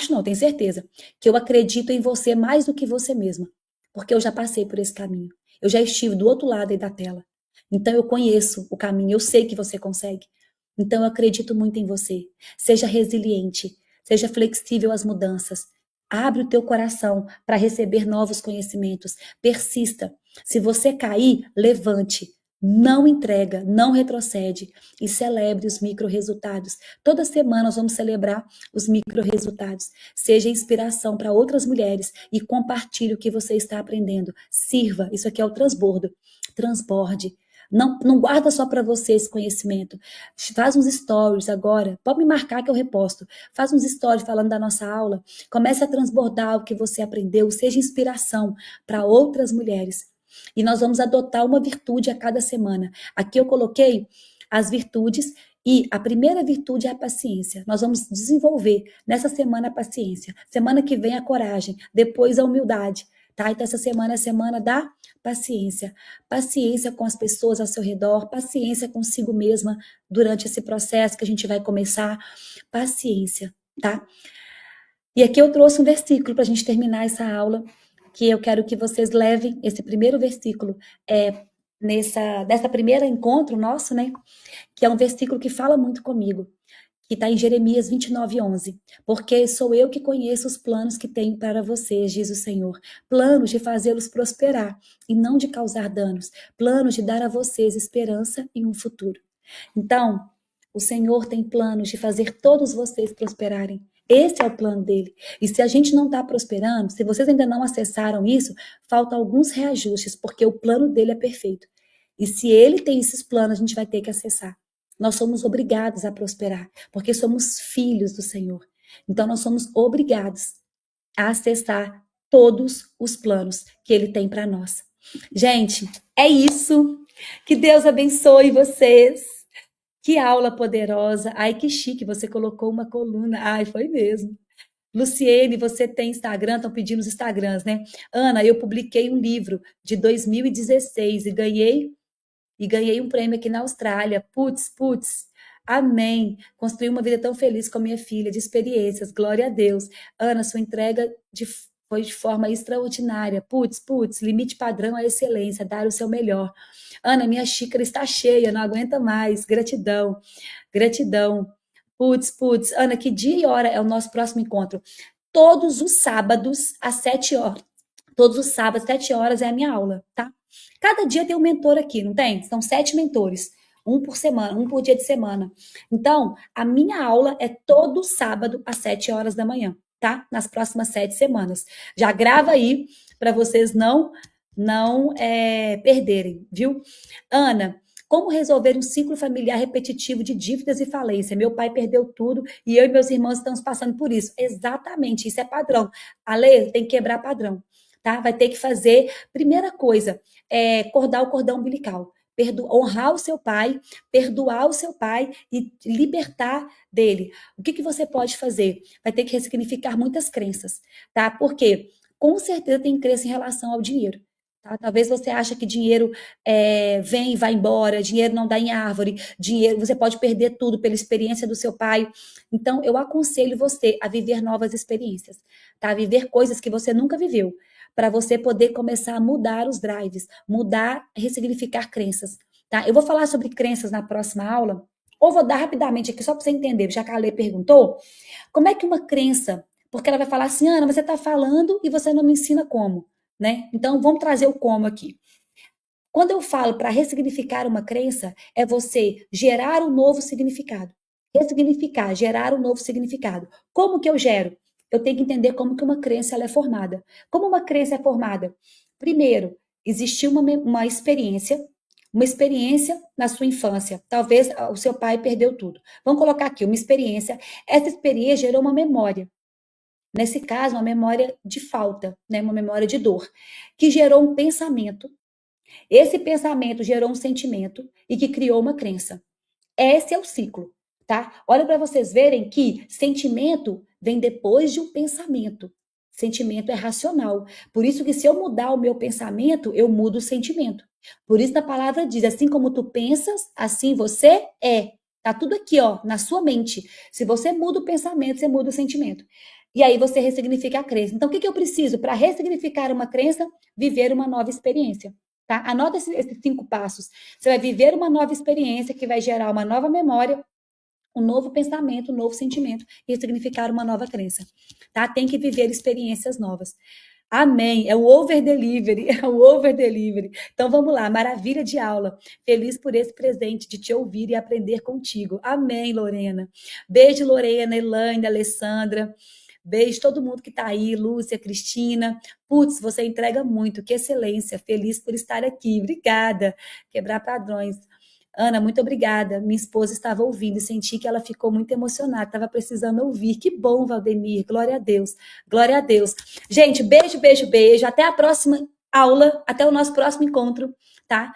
não, tenho certeza, que eu acredito em você mais do que você mesma. Porque eu já passei por esse caminho. Eu já estive do outro lado aí da tela. Então eu conheço o caminho, eu sei que você consegue. Então eu acredito muito em você. Seja resiliente, seja flexível às mudanças. Abre o teu coração para receber novos conhecimentos. Persista. Se você cair, levante. Não entrega, não retrocede e celebre os micro-resultados. Toda semana nós vamos celebrar os micro-resultados. Seja inspiração para outras mulheres e compartilhe o que você está aprendendo. Sirva, isso aqui é o transbordo. Transborde. Não guarda só para você esse conhecimento. Faz uns stories agora. Pode me marcar que eu reposto. Faz uns stories falando da nossa aula. Comece a transbordar o que você aprendeu. Seja inspiração para outras mulheres. E nós vamos adotar uma virtude a cada semana. Aqui eu coloquei as virtudes e a primeira virtude é a paciência. Nós vamos desenvolver nessa semana a paciência. Semana que vem a coragem, depois a humildade. Tá? Então essa semana é a semana da paciência. Paciência com as pessoas ao seu redor, paciência consigo mesma durante esse processo que a gente vai começar. Paciência, tá? E aqui eu trouxe um versículo para a gente terminar essa aula, que eu quero que vocês levem esse primeiro versículo dessa primeira encontro nosso, né? Que é um versículo que fala muito comigo, que está em Jeremias 29:11. Porque sou eu que conheço os planos que tenho para vocês, diz o Senhor. Planos de fazê-los prosperar e não de causar danos. Planos de dar a vocês esperança e um futuro. Então, o Senhor tem planos de fazer todos vocês prosperarem. Esse é o plano dele. E se a gente não está prosperando, se vocês ainda não acessaram isso, faltam alguns reajustes, porque o plano dele é perfeito. E se ele tem esses planos, a gente vai ter que acessar. Nós somos obrigados a prosperar, porque somos filhos do Senhor. Então, nós somos obrigados a acessar todos os planos que ele tem para nós. Gente, é isso. Que Deus abençoe vocês. Que aula poderosa. Ai, que chique, você colocou uma coluna. Ai, foi mesmo. Luciene, você tem Instagram? Estão pedindo os Instagrams, né? Ana, eu publiquei um livro de 2016 e ganhei um prêmio aqui na Austrália. Putz. Amém. Construí uma vida tão feliz com a minha filha, de experiências. Glória a Deus. Ana, sua entrega foi de forma extraordinária. Putz, limite padrão à excelência, dar o seu melhor. Ana, minha xícara está cheia, não aguenta mais. Gratidão. Putz. Ana, que dia e hora é o nosso próximo encontro? Todos os sábados, às 7 horas. Todos os sábados, às 7 horas, é a minha aula, tá? Cada dia tem um mentor aqui, não tem? São 7 mentores. Um por semana, um por dia de semana. Então, a minha aula é todo sábado, às 7 horas da manhã, tá? Nas próximas 7 semanas. Já grava aí, para vocês não perderem, viu? Ana, como resolver um ciclo familiar repetitivo de dívidas e falência? Meu pai perdeu tudo e eu e meus irmãos estamos passando por isso. Exatamente, isso é padrão. Ale, tem que quebrar padrão, tá? Vai ter que fazer, primeira coisa, cordar o cordão umbilical. Honrar o seu pai, perdoar o seu pai e libertar dele. O que você pode fazer? Vai ter que ressignificar muitas crenças, tá? Porque com certeza tem crença em relação ao dinheiro. Tá? Talvez você ache que dinheiro vem e vai embora, dinheiro não dá em árvore, dinheiro você pode perder tudo pela experiência do seu pai. Então, eu aconselho você a viver novas experiências, tá? A viver coisas que você nunca viveu, para você poder começar a mudar os drives, mudar, ressignificar crenças, tá? Eu vou falar sobre crenças na próxima aula, ou vou dar rapidamente aqui, só para você entender, já que a Lê perguntou, como é que uma crença, porque ela vai falar assim, Ana, você está falando e você não me ensina como, né? Então, vamos trazer o como aqui. Quando eu falo para ressignificar uma crença, é você gerar um novo significado. Ressignificar, gerar um novo significado. Como que eu gero? Eu tenho que entender como que uma crença ela é formada. Como uma crença é formada? Primeiro, existiu uma experiência na sua infância. Talvez o seu pai perdeu tudo. Vamos colocar aqui uma experiência. Essa experiência gerou uma memória. Nesse caso, uma memória de falta, né? Uma memória de dor, que gerou um pensamento. Esse pensamento gerou um sentimento e que criou uma crença. Esse é o ciclo, tá? Olha para vocês verem que sentimento vem depois de um pensamento. Sentimento é racional. Por isso que se eu mudar o meu pensamento, eu mudo o sentimento. Por isso a palavra diz, assim como tu pensas, assim você é. Tá tudo aqui, ó, na sua mente. Se você muda o pensamento, você muda o sentimento. E aí você ressignifica a crença. Então, o que eu preciso para ressignificar uma crença? Viver uma nova experiência. tá? Anota esses 5 passos. Você vai viver uma nova experiência que vai gerar uma nova memória, um novo pensamento, um novo sentimento e significar uma nova crença, tá? Tem que viver experiências novas. Amém. É o over delivery, é o over delivery. Então vamos lá, maravilha de aula. Feliz por esse presente de te ouvir e aprender contigo. Amém, Lorena. Beijo, Lorena, Elaine, Alessandra. Beijo todo mundo que tá aí, Lúcia, Cristina. Putz, você entrega muito, que excelência. Feliz por estar aqui. Obrigada. Quebrar padrões. Ana, muito obrigada. Minha esposa estava ouvindo e senti que ela ficou muito emocionada, estava precisando ouvir. Que bom, Valdemir. Glória a Deus. Glória a Deus. Gente, beijo, beijo, beijo. Até a próxima aula, até o nosso próximo encontro, tá?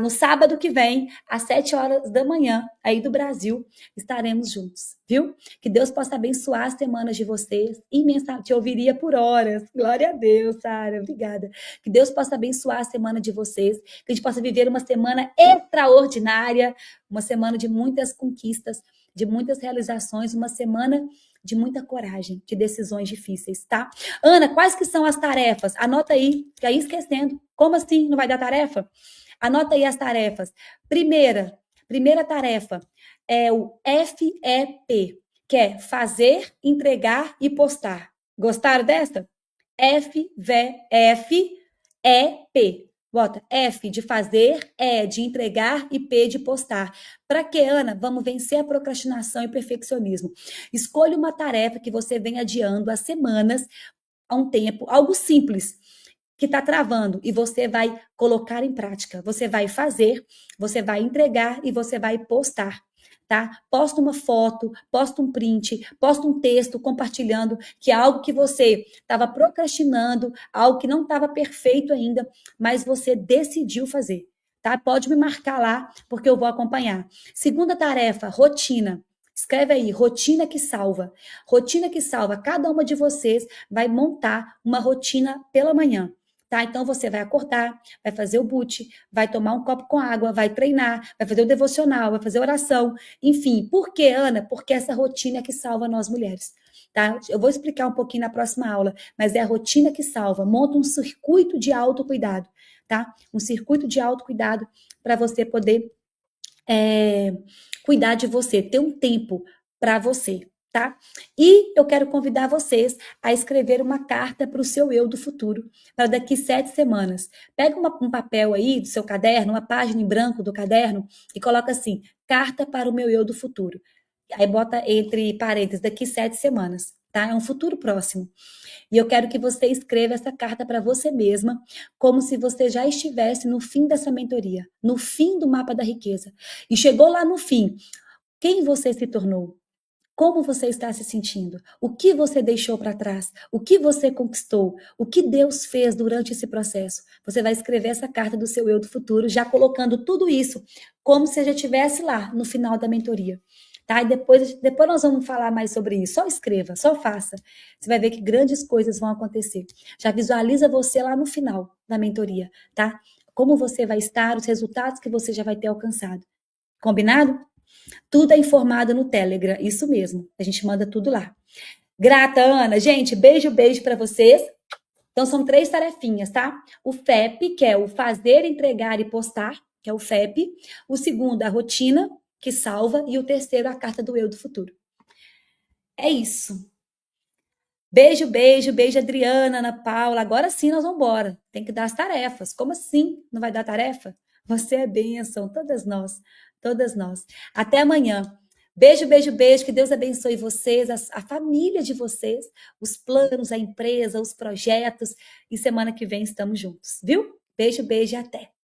No sábado que vem, às 7 horas da manhã, aí do Brasil, estaremos juntos, viu? Que Deus possa abençoar as semanas de vocês imensamente. Te ouviria por horas. Glória a Deus, Sara. Obrigada. Que Deus possa abençoar a semana de vocês, que a gente possa viver uma semana extraordinária, uma semana de muitas conquistas, de muitas realizações, uma semana de muita coragem, de decisões difíceis, tá? Ana, quais que são as tarefas? Anota aí, que aí esquecendo. Como assim não vai dar tarefa? Anota aí as tarefas. Primeira tarefa é o FEP, que é fazer, entregar e postar. Gostaram dessa? FEP. Bota F de fazer, E de entregar e P de postar. Para que, Ana? Vamos vencer a procrastinação e perfeccionismo. Escolha uma tarefa que você vem adiando há semanas, há um tempo, algo simples que está travando e você vai colocar em prática. Você vai fazer, você vai entregar e você vai postar. Tá? Posta uma foto, posta um print, posta um texto compartilhando que é algo que você estava procrastinando, algo que não estava perfeito ainda, mas você decidiu fazer. Tá? Pode me marcar lá, porque eu vou acompanhar. Segunda tarefa, rotina. Escreve aí, rotina que salva. Rotina que salva. Cada uma de vocês vai montar uma rotina pela manhã. Tá? Então você vai acordar, vai fazer o boot, vai tomar um copo com água, vai treinar, vai fazer o devocional, vai fazer oração, enfim. Por quê, Ana? Porque essa rotina é que salva nós mulheres. Tá? Eu vou explicar um pouquinho na próxima aula, mas é a rotina que salva. Monta um circuito de autocuidado, tá? Um circuito de autocuidado para você poder cuidar de você, ter um tempo para você, tá? E eu quero convidar vocês a escrever uma carta para o seu eu do futuro, para daqui 7 semanas. Pega um papel aí do seu caderno, uma página em branco do caderno e coloca assim, carta para o meu eu do futuro. Aí bota entre parênteses, daqui 7 semanas, tá? É um futuro próximo. E eu quero que você escreva essa carta para você mesma, como se você já estivesse no fim dessa mentoria, no fim do mapa da riqueza. E chegou lá no fim. Quem você se tornou? Como você está se sentindo? O que você deixou para trás? O que você conquistou? O que Deus fez durante esse processo? Você vai escrever essa carta do seu eu do futuro, já colocando tudo isso, como se já estivesse lá no final da mentoria. Tá? E depois nós vamos falar mais sobre isso. Só escreva, só faça. Você vai ver que grandes coisas vão acontecer. Já visualiza você lá no final da mentoria, tá? Como você vai estar, os resultados que você já vai ter alcançado. Combinado? Tudo é informado no Telegram, isso mesmo. A gente manda tudo lá. Grata, Ana. Gente, beijo, beijo para vocês. Então, são 3 tarefinhas, tá? O FEP, que é o fazer, entregar e postar, que é o FEP. O segundo, a rotina, que salva. E o terceiro, a carta do eu do futuro. É isso. Beijo, beijo, beijo, Adriana, Ana Paula. Agora sim nós vamos embora. Tem que dar as tarefas. Como assim? Não vai dar tarefa? Você é bênção, todas nós, todas nós. Até amanhã. Beijo, beijo, beijo. Que Deus abençoe vocês, a família de vocês, os planos, a empresa, os projetos. E semana que vem estamos juntos, viu? Beijo, beijo e até.